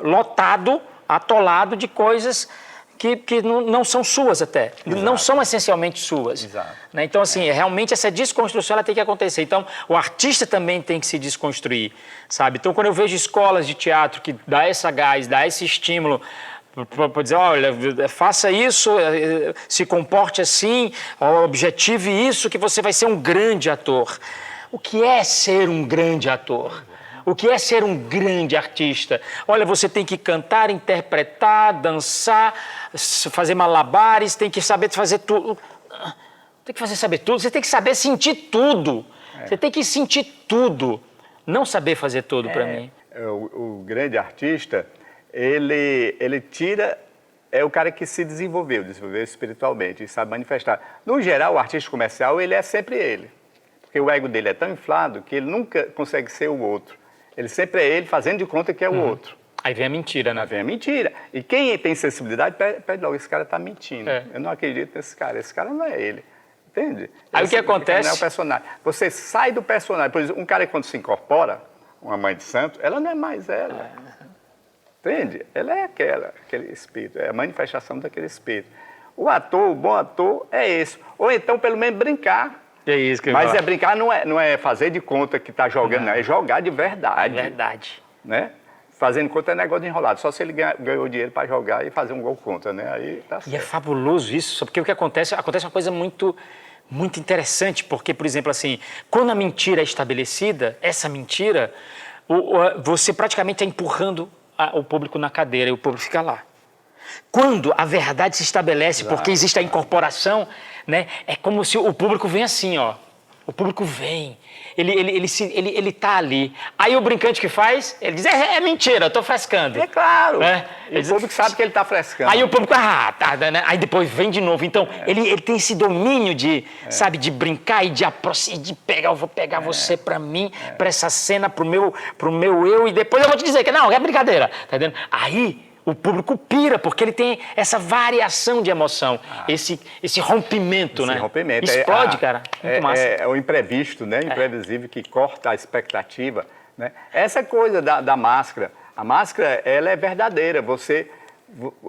lotado, atolado de coisas que não são suas até. Exato. Não são essencialmente suas. Exato. Né? Então, assim, realmente essa desconstrução ela tem que acontecer. Então, o artista também tem que se desconstruir, sabe? Então, quando eu vejo escolas de teatro que dá essa gás, dá esse estímulo para dizer, olha, faça isso, se comporte assim, objetive isso, que você vai ser um grande ator. O que é ser um grande ator? O que é ser um grande artista? Olha, você tem que cantar, interpretar, dançar, fazer malabares, tem que saber fazer tudo. Tem que saber tudo, você tem que saber sentir tudo. Você tem que sentir tudo. Não saber fazer tudo, para mim. O grande artista... Ele tira, é o cara que se desenvolveu espiritualmente e sabe manifestar. No geral, o artista comercial, ele é sempre ele. Porque o ego dele é tão inflado que ele nunca consegue ser o outro. Ele sempre é ele, fazendo de conta que é o outro. Aí vem a mentira, né? Aí vem a mentira. E quem tem sensibilidade, pede logo, esse cara está mentindo. Eu não acredito nesse cara não é ele. Entende? Aí o que acontece? Não é o personagem. Você sai do personagem. Por exemplo, um cara quando se incorpora, uma mãe de santo, ela não é mais ela. Entende? Ela é aquele espírito, é a manifestação daquele espírito. O bom ator é esse. Ou então, pelo menos, brincar. É isso que eu Mas brincar não é fazer de conta que está jogando, não. É jogar de verdade. Verdade. Né? Fazendo conta é negócio de enrolado. Só se ele ganhou dinheiro para jogar e fazer um gol contra, né? Aí tá certo. E é fabuloso isso, porque o que acontece uma coisa muito, muito interessante, porque, por exemplo, assim, quando a mentira é estabelecida, essa mentira, você praticamente está empurrando o público na cadeira e o público fica lá. Quando a verdade se estabelece, porque existe a incorporação, né, é como se o público vem assim, ó. O público vem, ele tá ali. Aí o brincante que faz, ele diz, é mentira, eu tô frescando. É claro, o público sabe que ele tá frescando. Aí o público, tá, né? Aí depois vem de novo. Então, ele tem esse domínio de, sabe, de brincar e de pegar, eu vou pegar você pra mim, pra essa cena, pro meu eu, e depois eu vou te dizer que não, é brincadeira, tá entendendo? Aí o público pira, porque ele tem essa variação de emoção, esse rompimento, né? Rompimento. Explode, cara. Muito massa. É o imprevisto, né? Imprevisível que corta a expectativa, né? Essa coisa da máscara, a máscara, ela é verdadeira.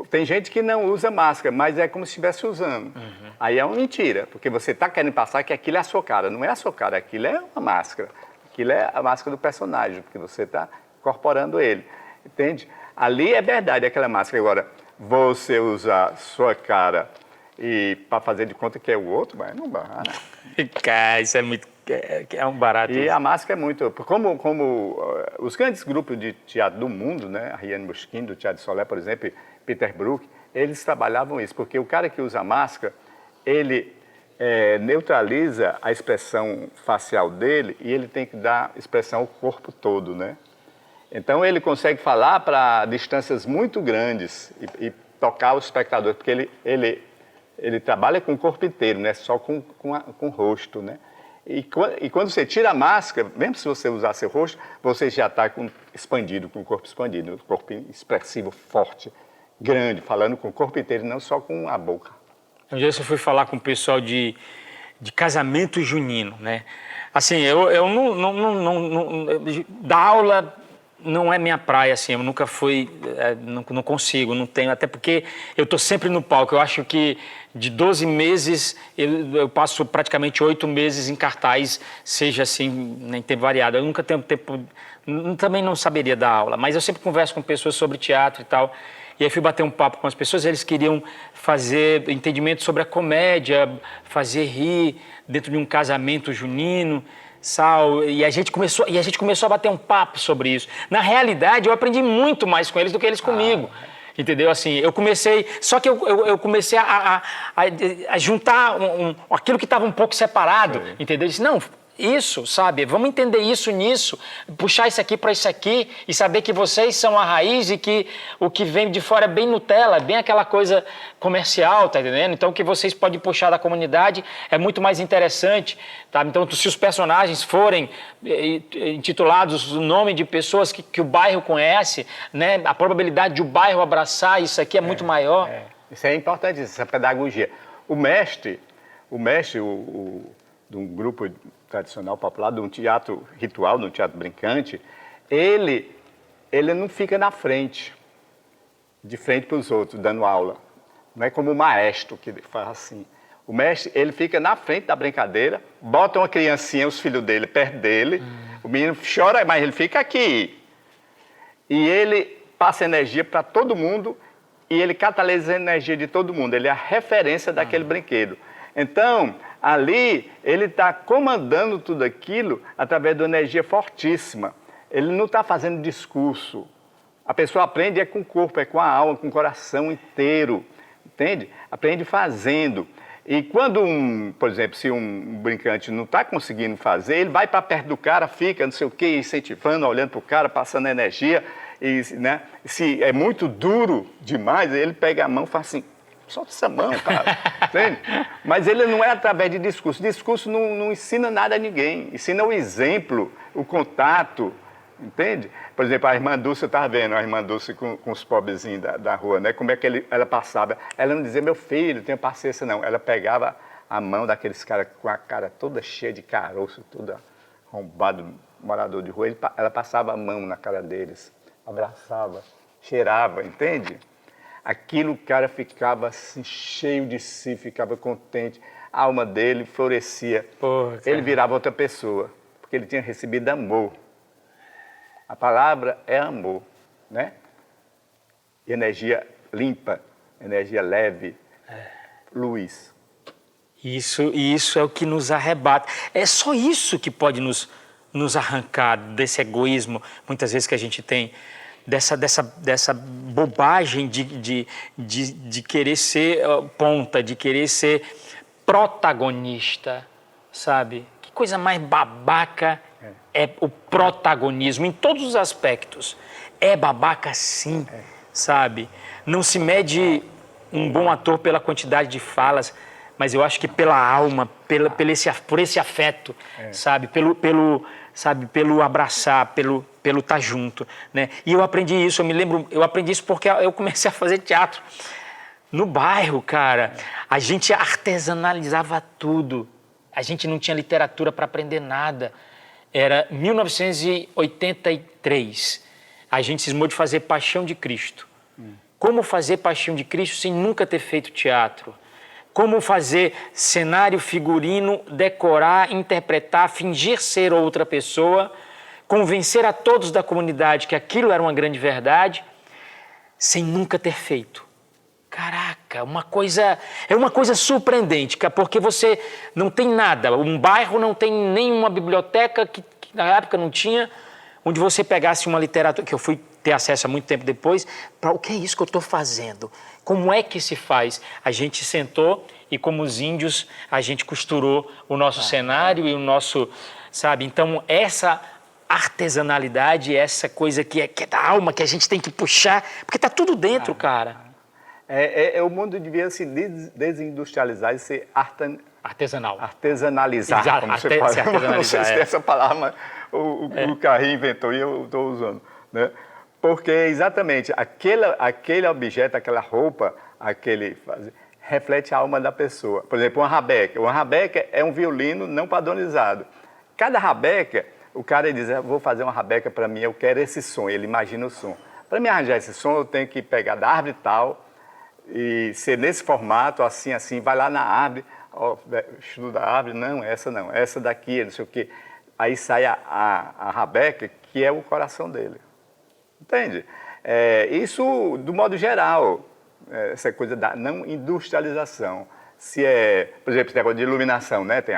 Tem gente que não usa máscara, mas é como se estivesse usando. Aí é uma mentira, porque você está querendo passar que aquilo é a sua cara. Não é a sua cara, aquilo é uma máscara. Aquilo é a máscara do personagem, porque você está incorporando ele. Entende? Ali é verdade aquela máscara. Agora, você usar sua cara e para fazer de conta que é o outro, mas não dá. Cara, isso é muito... É um barato. E a máscara é muito... Como os grandes grupos de teatro do mundo, né? A Ariane Muschkin, do Teatro Solé, por exemplo, Peter Brook, eles trabalhavam isso, porque o cara que usa máscara, ele neutraliza a expressão facial dele e ele tem que dar expressão ao corpo todo, né? Então ele consegue falar para distâncias muito grandes e tocar o espectador, porque ele trabalha com o corpo inteiro, não é só com o rosto, né? E quando você tira a máscara, mesmo se você usar seu rosto, você já está expandido, com o corpo expandido, um corpo expressivo, forte, grande, falando com o corpo inteiro, não só com a boca. Um dia eu fui falar com o pessoal de casamento junino, né? Assim, eu não dar aula não é minha praia, assim, eu nunca fui, não consigo, não tenho, até porque eu estou sempre no palco. Eu acho que de 12 meses, eu passo praticamente 8 meses em cartaz, seja assim, em tempo variado. Eu nunca tenho tempo, também não saberia dar aula, mas eu sempre converso com pessoas sobre teatro e tal. E aí fui bater um papo com as pessoas, eles queriam fazer entendimento sobre a comédia, fazer rir dentro de um casamento junino. E a gente começou a bater um papo sobre isso. Na realidade, eu aprendi muito mais com eles do que eles comigo. Entendeu? Assim, eu comecei... Só que eu comecei a juntar aquilo que estava um pouco separado. Sim. Entendeu? Eu disse, não... Isso, sabe? Vamos entender isso nisso, puxar isso aqui para isso aqui e saber que vocês são a raiz e que o que vem de fora é bem Nutella, é bem aquela coisa comercial, tá entendendo? Então o que vocês podem puxar da comunidade é muito mais interessante, tá? Então se os personagens forem intitulados o nome de pessoas que o bairro conhece, né? A probabilidade de o bairro abraçar isso aqui é muito maior. Isso é importante, essa pedagogia. O mestre de um grupo tradicional popular, de um teatro ritual, de um teatro brincante, ele não fica na frente, de frente para os outros, dando aula. Não é como o maestro que faz assim. O mestre, ele fica na frente da brincadeira, bota uma criancinha, os filhos dele, perto dele, o menino chora, mas ele fica aqui. E ele passa energia para todo mundo e ele catalisa a energia de todo mundo. Ele é a referência daquele brinquedo. Então, ali, ele está comandando tudo aquilo através de uma energia fortíssima. Ele não está fazendo discurso. A pessoa aprende com o corpo, com a alma, com o coração inteiro. Entende? Aprende fazendo. E quando, por exemplo, se um brincante não está conseguindo fazer, ele vai para perto do cara, fica, não sei o quê, incentivando, olhando para o cara, passando energia. E, né, se é muito duro demais, ele pega a mão e faz assim, solta essa mão, cara. Entende? Mas ele não é através de discurso. Discurso não ensina nada a ninguém. Ensina o exemplo, o contato. Entende? Por exemplo, a irmã Dulce, eu estava vendo a irmã Dulce com os pobrezinhos da rua, né? Como é que ela passava. Ela não dizia, meu filho, tenha paciência, não. Ela pegava a mão daqueles caras com a cara toda cheia de caroço, toda arrombado, morador de rua. Ela passava a mão na cara deles, abraçava, cheirava, entende? Aquilo, o cara ficava assim, cheio de si, ficava contente. A alma dele florescia. Porra, ele virava outra pessoa, porque ele tinha recebido amor. A palavra é amor, né? E energia limpa, energia leve, luz. Isso é o que nos arrebata. É só isso que pode nos arrancar desse egoísmo, muitas vezes, que a gente tem. Dessa bobagem de querer ser ponta, de querer ser protagonista, sabe? Que coisa mais babaca é o protagonismo, em todos os aspectos. É babaca sim, sabe? Não se mede um bom ator pela quantidade de falas, mas eu acho que pela alma, por esse afeto, sabe? sabe? Pelo abraçar, pelo estar junto, né? E eu aprendi isso, eu aprendi isso porque eu comecei a fazer teatro. No bairro, cara, a gente artesanalizava tudo. A gente não tinha literatura para aprender nada. Era 1983. A gente cismou de fazer Paixão de Cristo. Como fazer Paixão de Cristo sem nunca ter feito teatro? Como fazer cenário, figurino, decorar, interpretar, fingir ser outra pessoa, convencer a todos da comunidade que aquilo era uma grande verdade, sem nunca ter feito. Caraca, é uma coisa surpreendente, porque você não tem nada. Um bairro não tem nenhuma biblioteca, que na época não tinha, onde você pegasse uma literatura, que eu fui ter acesso há muito tempo depois, para o que é isso que eu estou fazendo? Como é que se faz? A gente sentou e, como os índios, a gente costurou o nosso cenário e o nosso, sabe? Então, essa artesanalidade, essa coisa que é da alma, que a gente tem que puxar, porque está tudo dentro, cara. O mundo devia se desindustrializar e ser Artesanal. artesanalizar, Exato, como você fala. Não sei se tem essa palavra, mas o Carrinho inventou e eu estou usando, né? Porque exatamente aquele objeto, aquela roupa, reflete a alma da pessoa. Por exemplo, uma rabeca. Uma rabeca é um violino não padronizado. Cada rabeca, o cara diz, vou fazer uma rabeca para mim, eu quero esse som, ele imagina o som. Para me arranjar esse som, eu tenho que pegar da árvore tal, e ser nesse formato, assim, vai lá na árvore, estuda a árvore, não, essa daqui, não sei o quê. Aí sai a rabeca, que é o coração dele. Entende? Isso, do modo geral, essa coisa da não industrialização. Se por exemplo, esse negócio de iluminação, né? Tem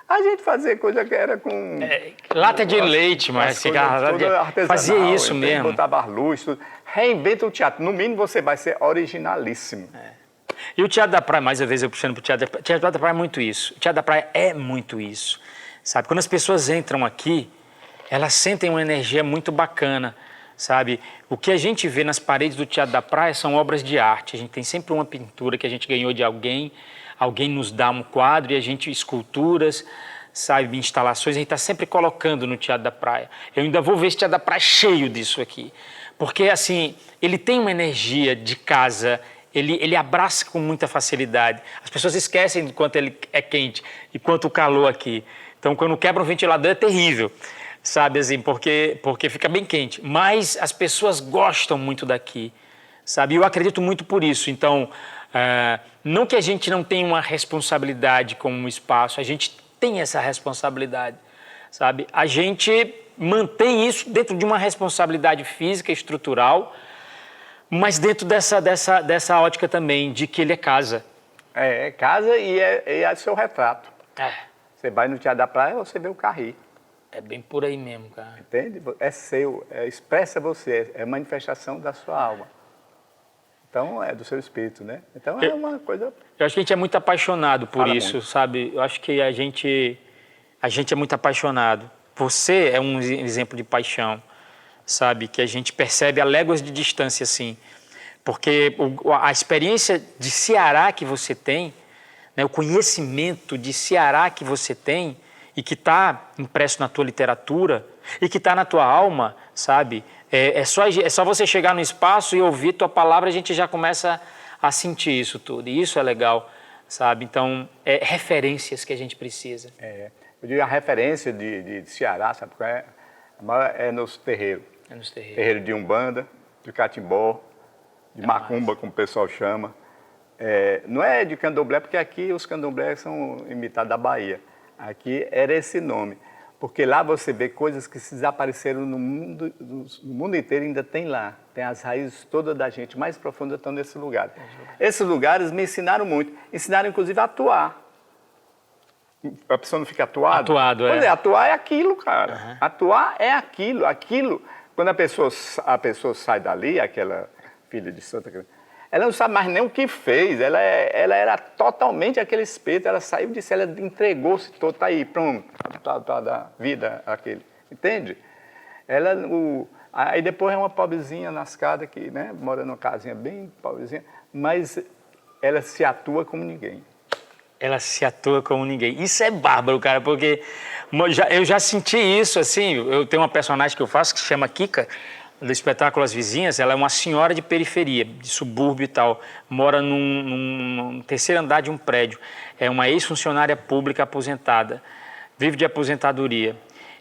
a gente fazia coisa que era com... lata de leite, mas fazia isso mesmo. Botava luz, tudo. Reinventa o teatro. No mínimo, você vai ser originalíssimo. E o Teatro da Praia, mais uma vez eu puxando para o Teatro da Praia é muito isso. O Teatro da Praia é muito isso. Sabe? Quando as pessoas entram aqui, elas sentem uma energia muito bacana, sabe? O que a gente vê nas paredes do Teatro da Praia são obras de arte. A gente tem sempre uma pintura que a gente ganhou de alguém nos dá um quadro e a gente, esculturas, sabe, instalações, a gente está sempre colocando no Teatro da Praia. Eu ainda vou ver esse Teatro da Praia cheio disso aqui. Porque, assim, ele tem uma energia de casa, ele abraça com muita facilidade. As pessoas esquecem do quanto ele é quente e quanto o calor aqui. Então, quando quebra um ventilador é terrível, sabe, assim, porque fica bem quente. Mas as pessoas gostam muito daqui, sabe? E eu acredito muito por isso. Então, não que a gente não tenha uma responsabilidade com o espaço, a gente tem essa responsabilidade, sabe? A gente mantém isso dentro de uma responsabilidade física, estrutural, mas dentro dessa ótica também, de que ele é casa. É casa e é seu retrato. Você vai no Teatro da Praia, você vê o Carri. É bem por aí mesmo, cara. Entende? É seu, expressa você, é manifestação da sua alma. Então, é do seu espírito, né? Então, é uma coisa... Eu acho que a gente é muito apaixonado por isso, muito. sabe? Eu acho que a gente é muito apaixonado. Você é um exemplo de paixão, sabe? Que a gente percebe a léguas de distância, assim. Porque a experiência de Ceará que você tem, né? O conhecimento de Ceará que você tem e que está impresso na tua literatura e que está na tua alma, sabe? É só você chegar no espaço e ouvir tua palavra, a gente já começa a sentir isso tudo. E isso é legal, sabe? Então, referências que a gente precisa. Eu digo a referência de Ceará, sabe qual é? A maior é nos terreiros. É nos terreiros. Terreiro de Umbanda, de Catimbó, de Macumba, como o pessoal chama. Não é de Candomblé, porque aqui os candomblés são imitados da Bahia. Aqui era esse nome. Porque lá você vê coisas que se desapareceram no mundo inteiro, ainda tem lá. Tem as raízes todas da gente mais profundas estão nesse lugar. Esses lugares me ensinaram muito. Ensinaram, inclusive, a atuar. A pessoa não fica atuada? Atuado, Pois atuar é aquilo, cara. Uhum. Atuar é aquilo. Quando a pessoa sai dali, aquela filha de Santa Cruz, ela não sabe mais nem o que fez. Ela era totalmente aquele espírito. Ela saiu disso, ela entregou-se todo, tá aí, pronto, tá da vida aquele. Entende? Aí depois é uma pobrezinha lascada que, né, mora numa casinha bem pobrezinha, mas ela se atua como ninguém. ela se atua como ninguém. Isso é bárbaro, cara, porque eu já senti isso, assim, eu tenho uma personagem que eu faço que se chama Kika, do espetáculo As Vizinhas. Ela é uma senhora de periferia, de subúrbio e tal, mora num terceiro andar de um prédio, é uma ex-funcionária pública aposentada, vive de aposentadoria.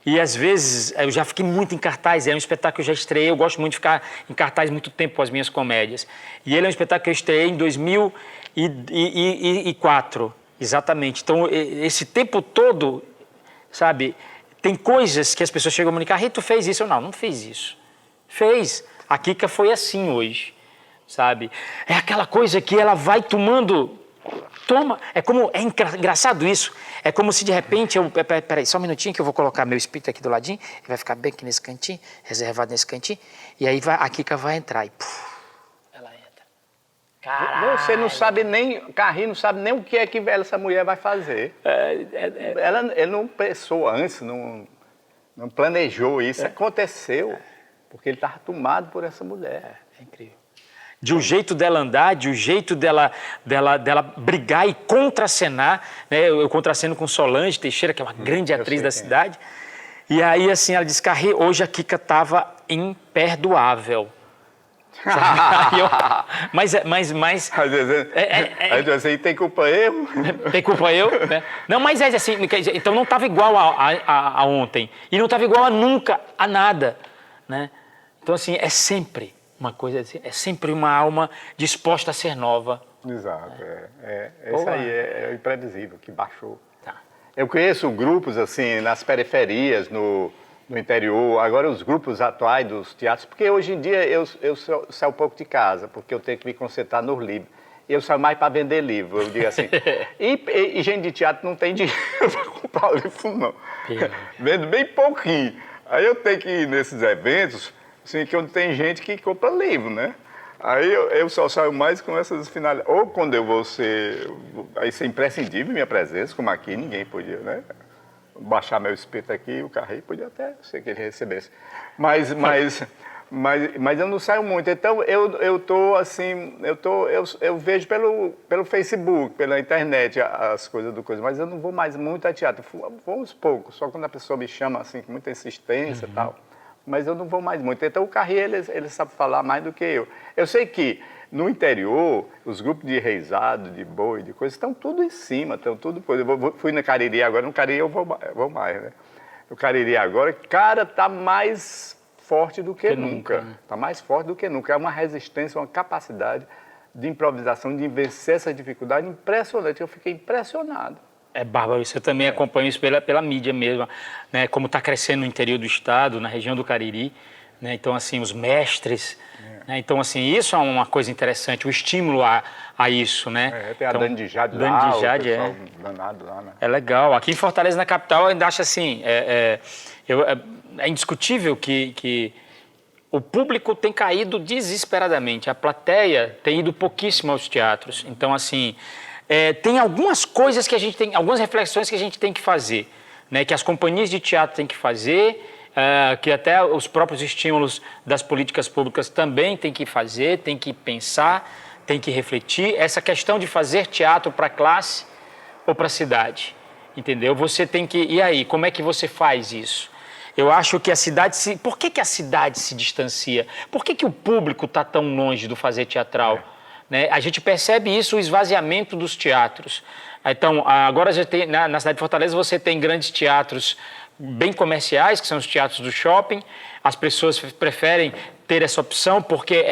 E às vezes, eu já fiquei muito em cartaz, é um espetáculo que eu já estreiei, eu gosto muito de ficar em cartaz muito tempo com as minhas comédias. E ele é um espetáculo que eu estreiei em 2004, exatamente. Então, esse tempo todo, sabe, tem coisas que as pessoas chegam a comunicar, Rei, tu fez isso? Eu não fiz isso. Fez. A Kika foi assim hoje, sabe? É aquela coisa que ela vai tomando... é engraçado isso, é como se de repente, peraí, só um minutinho que eu vou colocar meu espírito aqui do ladinho, ele vai ficar bem aqui nesse cantinho, reservado nesse cantinho, e aí a Kika vai entrar e ela entra. Caralho. Você não sabe nem, Carrinho não sabe nem o que é que essa mulher vai fazer. Ele não pensou antes, não planejou isso, aconteceu, porque ele estava tomado por essa mulher. É incrível. De o jeito dela andar, de o jeito dela brigar e contracenar, né? Eu contraceno com Solange Teixeira, que é uma grande atriz da cidade. E aí, assim, ela disse que hoje a Kika estava imperdoável. Mas Às vezes, assim, tem culpa eu? Tem culpa eu? Né? Não, mas é assim, então não estava igual a ontem. E não estava igual a nunca, a nada. Né? Então, assim, é sempre... uma coisa assim, é sempre uma alma disposta a ser nova. Exato, isso aí é o imprevisível, que baixou. Tá. Eu conheço grupos assim, nas periferias, no interior, agora os grupos atuais dos teatros, porque hoje em dia eu saio um pouco de casa, porque eu tenho que me concentrar nos livros. Eu saio mais para vender livro, eu digo assim. e gente de teatro não tem dinheiro para comprar livro, não. Vendo bem pouquinho. Aí eu tenho que ir nesses eventos, assim, que onde tem gente que compra livro, né? Aí eu só saio mais com essas finais. Ou quando eu vou ser... Aí isso é imprescindível, minha presença, como aqui, ninguém podia, né? Baixar meu espírito aqui, o Carrinho podia até ser que ele recebesse. Mas eu não saio muito. Então, eu tô assim... Eu vejo pelo Facebook, pela internet, as coisas do coisa. Mas eu não vou mais muito a teatro. Vou uns poucos. Só quando a pessoa me chama, assim, com muita insistência e tal. Mas eu não vou mais muito. Então, o Carrinho, ele sabe falar mais do que eu. Eu sei que, no interior, os grupos de reisado, de boi, de coisa, estão tudo em cima, estão tudo... Eu fui na Cariri agora, no Cariri eu vou mais, né? No Cariri agora, cara, tá mais forte do que nunca. Tá mais forte do que nunca. É uma resistência, uma capacidade de improvisação, de vencer essa dificuldade impressionante. Eu fiquei impressionado. É bárbaro, isso eu também acompanho isso pela mídia mesmo, né? Como está crescendo no interior do estado, na região do Cariri, né? Então, assim, os mestres, né? Então, assim, isso é uma coisa interessante, o estímulo a isso, né? Tem a Dani de Jade lá, Dani de Jade, danado lá, né? É legal. Aqui em Fortaleza, na capital, eu ainda acho assim, é indiscutível que o público tem caído desesperadamente, a plateia tem ido pouquíssimo aos teatros, então, assim... tem algumas coisas que a gente tem, algumas reflexões que a gente tem que fazer, né? Que as companhias de teatro têm que fazer, que até os próprios estímulos das políticas públicas também têm que fazer, têm que pensar, têm que refletir. Essa questão de fazer teatro para a classe ou para a cidade, entendeu? Você tem que... E aí, como é que você faz isso? Eu acho que a cidade se... Por que a cidade se distancia? Por que o público está tão longe do fazer teatral? Né? A gente percebe isso, o esvaziamento dos teatros. Então, agora já tem, na cidade de Fortaleza você tem grandes teatros bem comerciais, que são os teatros do shopping. As pessoas preferem ter essa opção porque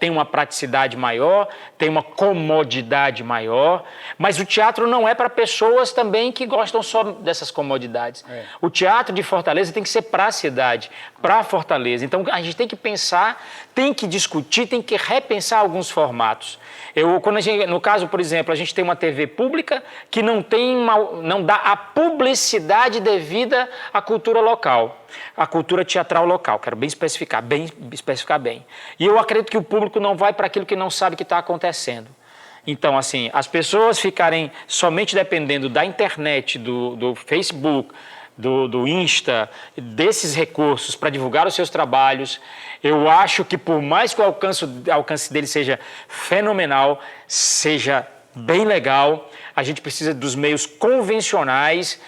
tem uma praticidade maior, tem uma comodidade maior, mas o teatro não é para pessoas também que gostam só dessas comodidades. O teatro de Fortaleza tem que ser para a cidade, para Fortaleza. Então a gente tem que pensar, tem que discutir, tem que repensar alguns formatos. No caso, por exemplo, a gente tem uma TV pública que não dá a publicidade devida à cultura local, à cultura teatral local. Quero especificar bem. E eu acredito que o público não vai para aquilo que não sabe que está acontecendo. Então, assim, as pessoas ficarem somente dependendo da internet, do Facebook, do Insta, desses recursos para divulgar os seus trabalhos, eu acho que por mais que o alcance dele seja fenomenal, seja bem legal. A gente precisa dos meios convencionais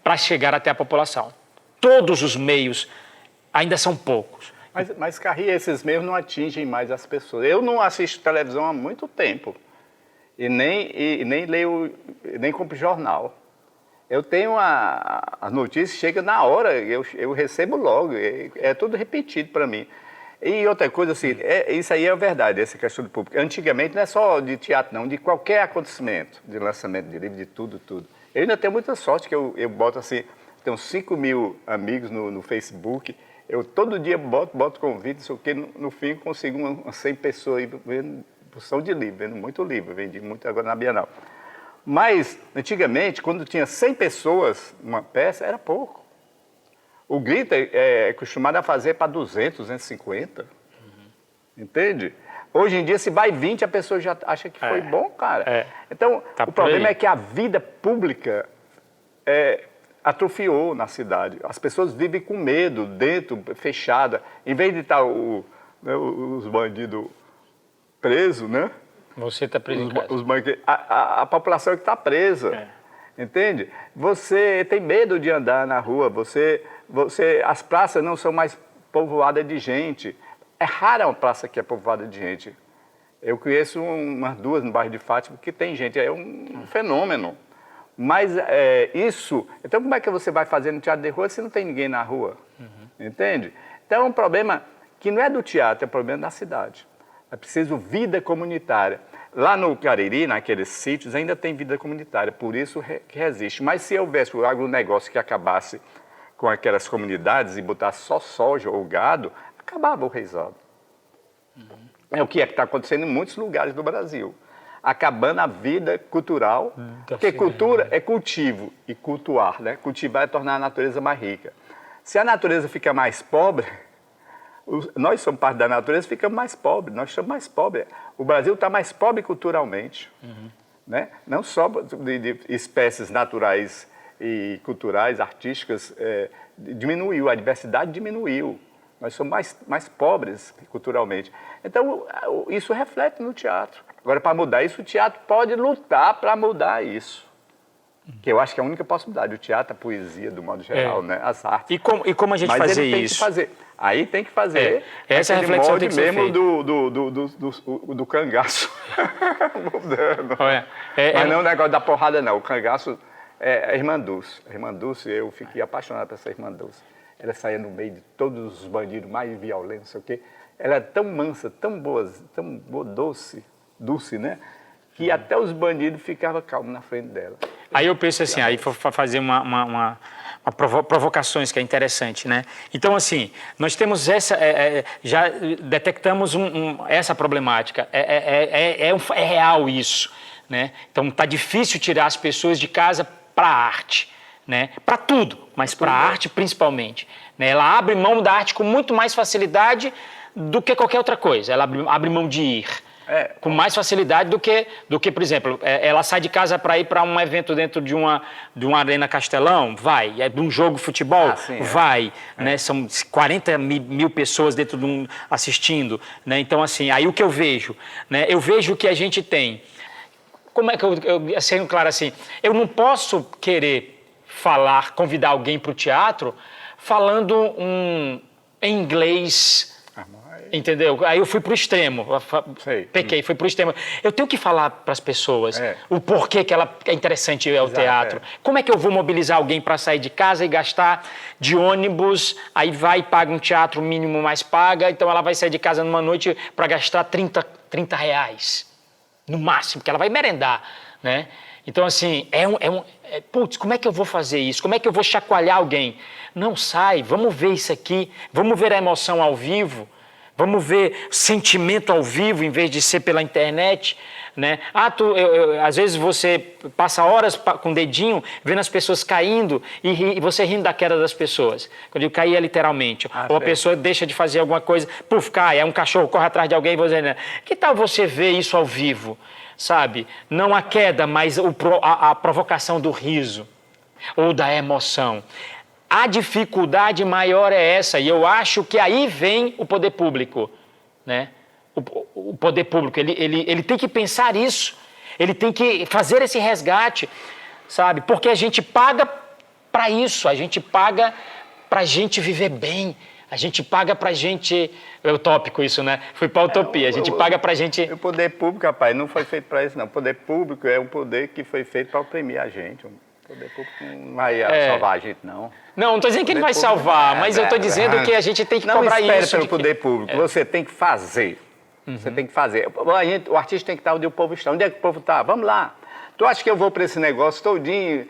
para chegar até a população. Todos os meios ainda são poucos. Mas Carri, esses meios não atingem mais as pessoas. Eu não assisto televisão há muito tempo e nem leio, nem compro jornal. Eu tenho as notícias, chega na hora, eu recebo logo, é tudo repetido para mim. E outra coisa, assim, isso aí é verdade, essa questão do público. Antigamente não é só de teatro, não, de qualquer acontecimento, de lançamento de livro, de tudo. Eu ainda tenho muita sorte que eu boto assim, tenho 5 mil amigos no Facebook. Eu todo dia boto convite, não sei o quê, no fim consigo umas 100 pessoas aí vendo porção de livro, vendo muito livro, vendi muito agora na Bienal. Mas, antigamente, quando tinha 100 pessoas numa peça, era pouco. O Grita é acostumado a fazer para 200, 250, entende? Hoje em dia, se vai 20, a pessoa já acha que foi bom, cara. Então, o problema é que a vida pública atrofiou na cidade. As pessoas vivem com medo, dentro, fechada. Em vez de estar os bandidos presos, né? Você está preso em casa. A população é que está presa, entende? Você tem medo de andar na rua, as praças não são mais povoadas de gente. É rara uma praça que é povoada de gente. Eu conheço umas 2 no bairro de Fátima que tem gente, é um fenômeno. Mas isso... Então, como é que você vai fazer no teatro de rua se não tem ninguém na rua? Entende? Então, é um problema que não é do teatro, é um problema da cidade. É preciso vida comunitária. Lá no Cariri, naqueles sítios, ainda tem vida comunitária, por isso que resiste. Mas se houvesse o agronegócio que acabasse com aquelas comunidades e botasse só soja ou gado, acabava o reisado. É o que está acontecendo em muitos lugares do Brasil. Acabando a vida cultural, porque cultura é cultivo e cultuar, né? Cultivar é tornar a natureza mais rica. Se a natureza fica mais pobre, nós somos parte da natureza, ficamos mais pobres, nós somos mais pobres. O Brasil está mais pobre culturalmente, né? Não só de espécies naturais e culturais, artísticas, diminuiu, a diversidade diminuiu. Nós somos mais pobres culturalmente. Então, isso reflete no teatro. Agora, para mudar isso, o teatro pode lutar para mudar isso. Que eu acho que é a única possibilidade. O teatro, a poesia, do modo geral, né? As artes. E como a gente fazer isso? Aí tem que fazer. Essa reflexão tem que ser mesmo feita. do cangaço. Mudando. Olha, Mas não é o negócio da porrada, não. O cangaço é a Irmã Dulce. A Irmã Dulce, eu fiquei apaixonado por essa Irmã Dulce. Ela saía no meio de todos os bandidos mais violentos, não sei o quê. Ela é tão mansa, tão boa, doce, né? Que até os bandidos ficavam calmos na frente dela. Aí eu penso assim, aí vou fazer uma provocações que é interessante, né? Então, assim, nós temos já detectamos essa problemática, é real isso, né? Então, está difícil tirar as pessoas de casa para a arte, né? Para tudo, mas para a arte principalmente, né? Ela abre mão da arte com muito mais facilidade do que qualquer outra coisa, ela abre mão de ir. Com mais facilidade do que, por exemplo, ela sai de casa para ir para um evento dentro de uma Arena Castelão, vai. De um jogo de futebol, vai. Né? São 40 mil pessoas dentro de assistindo. Né? Então, assim, aí o que eu vejo? Né? Eu vejo que a gente tem... Como é que eu sendo claro assim? Eu não posso querer convidar alguém para o teatro falando em inglês... Entendeu? Aí eu fui pro extremo, pequei, fui pro extremo. Eu tenho que falar para as pessoas o porquê que é interessante ir ao teatro. Como é que eu vou mobilizar alguém para sair de casa e gastar de ônibus, aí vai e paga um teatro mínimo mais paga, então ela vai sair de casa numa noite para gastar 30 reais, no máximo, porque ela vai merendar, né? Então, assim, putz, como é que eu vou fazer isso? Como é que eu vou chacoalhar alguém? Não, sai, vamos ver isso aqui, vamos ver a emoção ao vivo, vamos ver sentimento ao vivo em vez de ser pela internet, né? Às vezes você passa horas com o dedinho vendo as pessoas caindo e você rindo da queda das pessoas. Quando eu caí é literalmente. Ou a pessoa deixa de fazer alguma coisa, cai, um cachorro corre atrás de alguém e você... Né? Que tal você ver isso ao vivo? Sabe? Não a queda, mas a provocação do riso ou da emoção. A dificuldade maior é essa, e eu acho que aí vem o poder público, né? O poder público, ele tem que pensar isso. Ele tem que fazer esse resgate, sabe? Porque a gente paga para isso, a gente paga para a gente viver bem, a gente paga para a gente... É utópico isso, né? Fui para a utopia, a gente paga para a gente... O poder público, rapaz, não foi feito para isso, não. O poder público é um poder que foi feito para oprimir a gente. O poder público não vai salvar a gente, não. Não estou dizendo que ele vai salvar, mas eu estou dizendo que a gente tem que cobrar isso. Não espere pelo poder público, você tem que fazer. Você tem que fazer. O artista tem que estar onde o povo está. Onde é que o povo está? Vamos lá. Tu acha que eu vou para esse negócio todinho,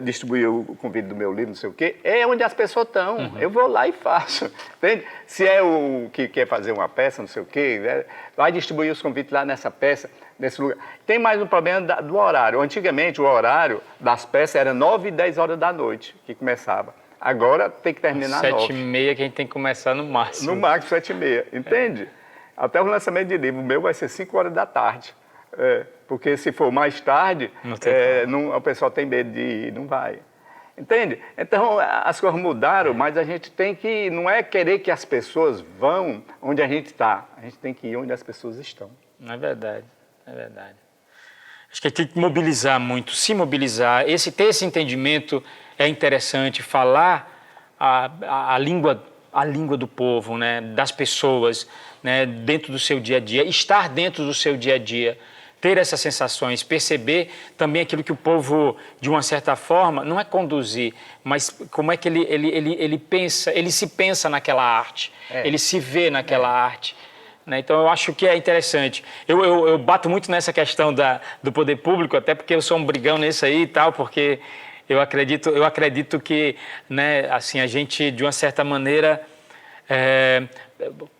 distribuir o convite do meu livro, não sei o quê? É onde as pessoas estão. Eu vou lá e faço. Entende? Se é o que quer fazer uma peça, não sei o quê, vai distribuir os convites lá nessa peça, nesse lugar. Tem mais um problema do horário. Antigamente, o horário das peças era 9 e 10 horas da noite que começava. Agora tem que terminar às 9. 7h30 que a gente tem que começar no máximo. No máximo, 7h30. Entende? Até o lançamento de livro, o meu vai ser 5 horas da tarde. Porque se for mais tarde, o pessoal tem medo de ir, não vai. Entende? Então, as coisas mudaram, mas a gente tem que... Não é querer que as pessoas vão onde a gente está. A gente tem que ir onde as pessoas estão. É verdade, é verdade. Acho que tem que mobilizar muito, se mobilizar. Ter esse entendimento é interessante, falar a língua do povo, né, das pessoas, né, dentro do seu dia a dia, estar dentro do seu dia a dia, ter essas sensações, perceber também aquilo que o povo, de uma certa forma, não é conduzir, mas como é que ele pensa, ele se pensa naquela arte, ele se vê naquela arte. Né? Então, eu acho que é interessante. Eu bato muito nessa questão do poder público, até porque eu sou um brigão nisso aí e tal, porque eu acredito que, né, assim, a gente, de uma certa maneira,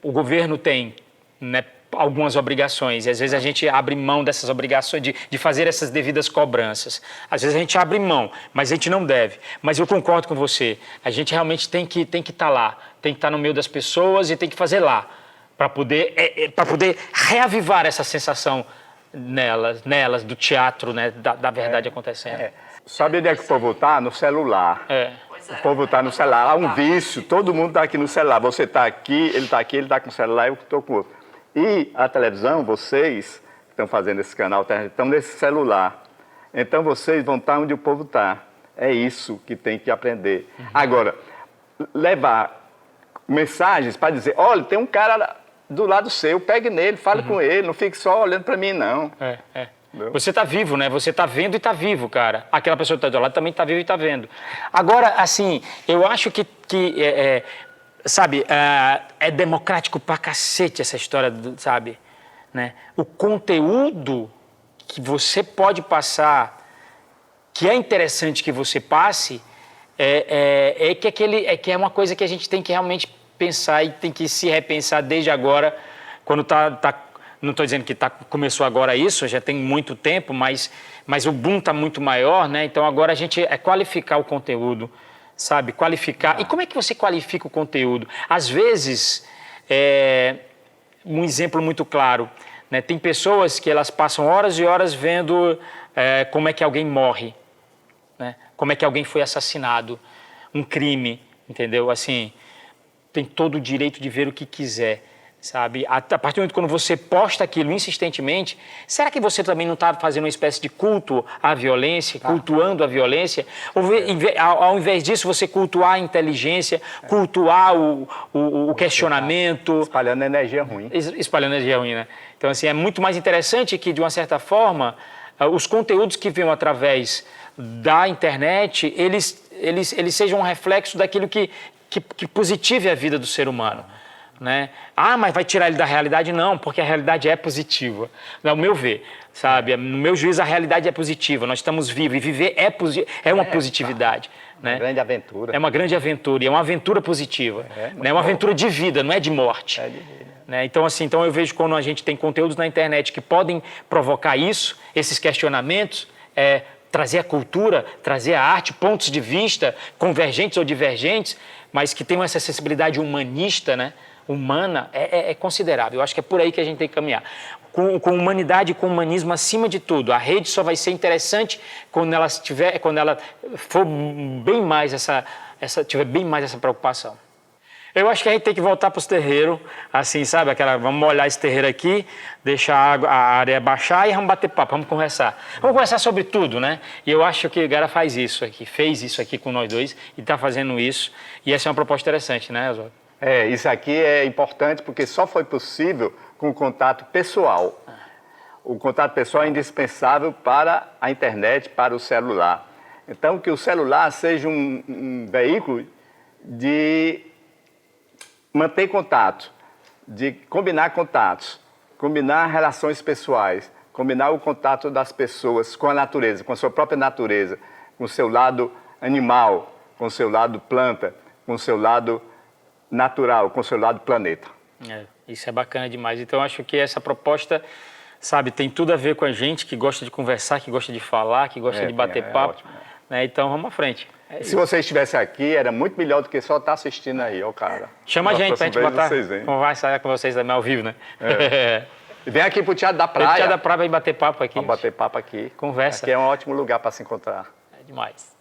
o governo tem, né, algumas obrigações, e às vezes a gente abre mão dessas obrigações, de fazer essas devidas cobranças. Às vezes a gente abre mão, mas a gente não deve. Mas eu concordo com você, a gente realmente tem que estar lá, tem que estar no meio das pessoas e tem que fazer lá, para poder reavivar essa sensação nelas do teatro, né, da verdade acontecendo. Sabe onde é que o povo está? No celular. O povo está no celular. Há um vício, todo mundo está aqui no celular. Você está aqui, ele está com o celular, eu estou com o outro. E a televisão, vocês que estão fazendo esse canal, estão nesse celular. Então vocês vão estar onde o povo está. É isso que tem que aprender. Agora, levar mensagens para dizer, olha, tem um cara do lado seu, pegue nele, fale com ele, não fique só olhando para mim, não. Você está vivo, né? Você está vendo e está vivo, cara. Aquela pessoa que está do lado também está viva e está vendo. Agora, assim, eu acho que sabe, é democrático pra cacete essa história, sabe? Né? O conteúdo que você pode passar, que é interessante que você passe, que é uma coisa que a gente tem que realmente pensar e tem que se repensar desde agora, quando não estou dizendo que começou agora isso, já tem muito tempo, mas o boom está muito maior, né? Então agora a gente qualificar o conteúdo, sabe? Qualificar. E como é que você qualifica o conteúdo? Às vezes, um exemplo muito claro, né? Tem pessoas que elas passam horas e horas vendo como é que alguém morre, né? Como é que alguém foi assassinado, um crime, entendeu? Assim, tem todo o direito de ver o que quiser, sabe? A partir do momento quando você posta aquilo insistentemente, será que você também não está fazendo uma espécie de culto à violência, cultuando a violência? Ao invés disso, você cultuar a inteligência, cultuar o questionamento. Espalhando energia ruim. Espalhando energia ruim, né? Então, assim, é muito mais interessante que, de uma certa forma, os conteúdos que vêm através da internet, eles sejam um reflexo daquilo que positive a vida do ser humano. Né? Mas vai tirar ele da realidade? Não, porque a realidade é positiva. Ao meu ver, sabe? No meu juízo, a realidade é positiva. Nós estamos vivos e viver é uma positividade. Né? Uma grande aventura. É uma grande aventura e é uma aventura positiva. É uma aventura de vida, não é de morte. É de vida. Né? Então, assim, eu vejo quando a gente tem conteúdos na internet que podem provocar isso, esses questionamentos, trazer a cultura, trazer a arte, pontos de vista, convergentes ou divergentes, mas que tenham essa sensibilidade humanista, né? Humana, é considerável. Eu acho que é por aí que a gente tem que caminhar. Com humanidade e com humanismo acima de tudo. A rede só vai ser interessante quando ela for bem mais tiver bem mais essa preocupação. Eu acho que a gente tem que voltar para os terreiros, assim, sabe? Vamos molhar esse terreiro aqui, deixar a areia baixar e vamos bater papo, vamos conversar. Vamos conversar sobre tudo, né? E eu acho que o Gara faz isso aqui, fez isso aqui com nós dois e está fazendo isso. E essa é uma proposta interessante, né, Oswaldo? Isso aqui é importante porque só foi possível com o contato pessoal. O contato pessoal é indispensável para a internet, para o celular. Então, que o celular seja um veículo de manter contato, de combinar contatos, combinar relações pessoais, combinar o contato das pessoas com a natureza, com a sua própria natureza, com o seu lado animal, com o seu lado planta, com o seu lado natural, com o seu lado planeta. Isso é bacana demais. Então, eu acho que essa proposta, sabe, tem tudo a ver com a gente que gosta de conversar, que gosta de falar, que gosta de bater papo. Ótimo, né? Então, vamos à frente. Se você estivesse aqui, era muito melhor do que só estar assistindo aí, ó, cara. Chama a gente pra gente botar, conversar com vocês também ao vivo, né? E vem aqui pro Teatro da Praia. Teatro da Praia, vai bater papo aqui. Vamos bater papo aqui. Conversa. Aqui é um ótimo lugar para se encontrar. É demais.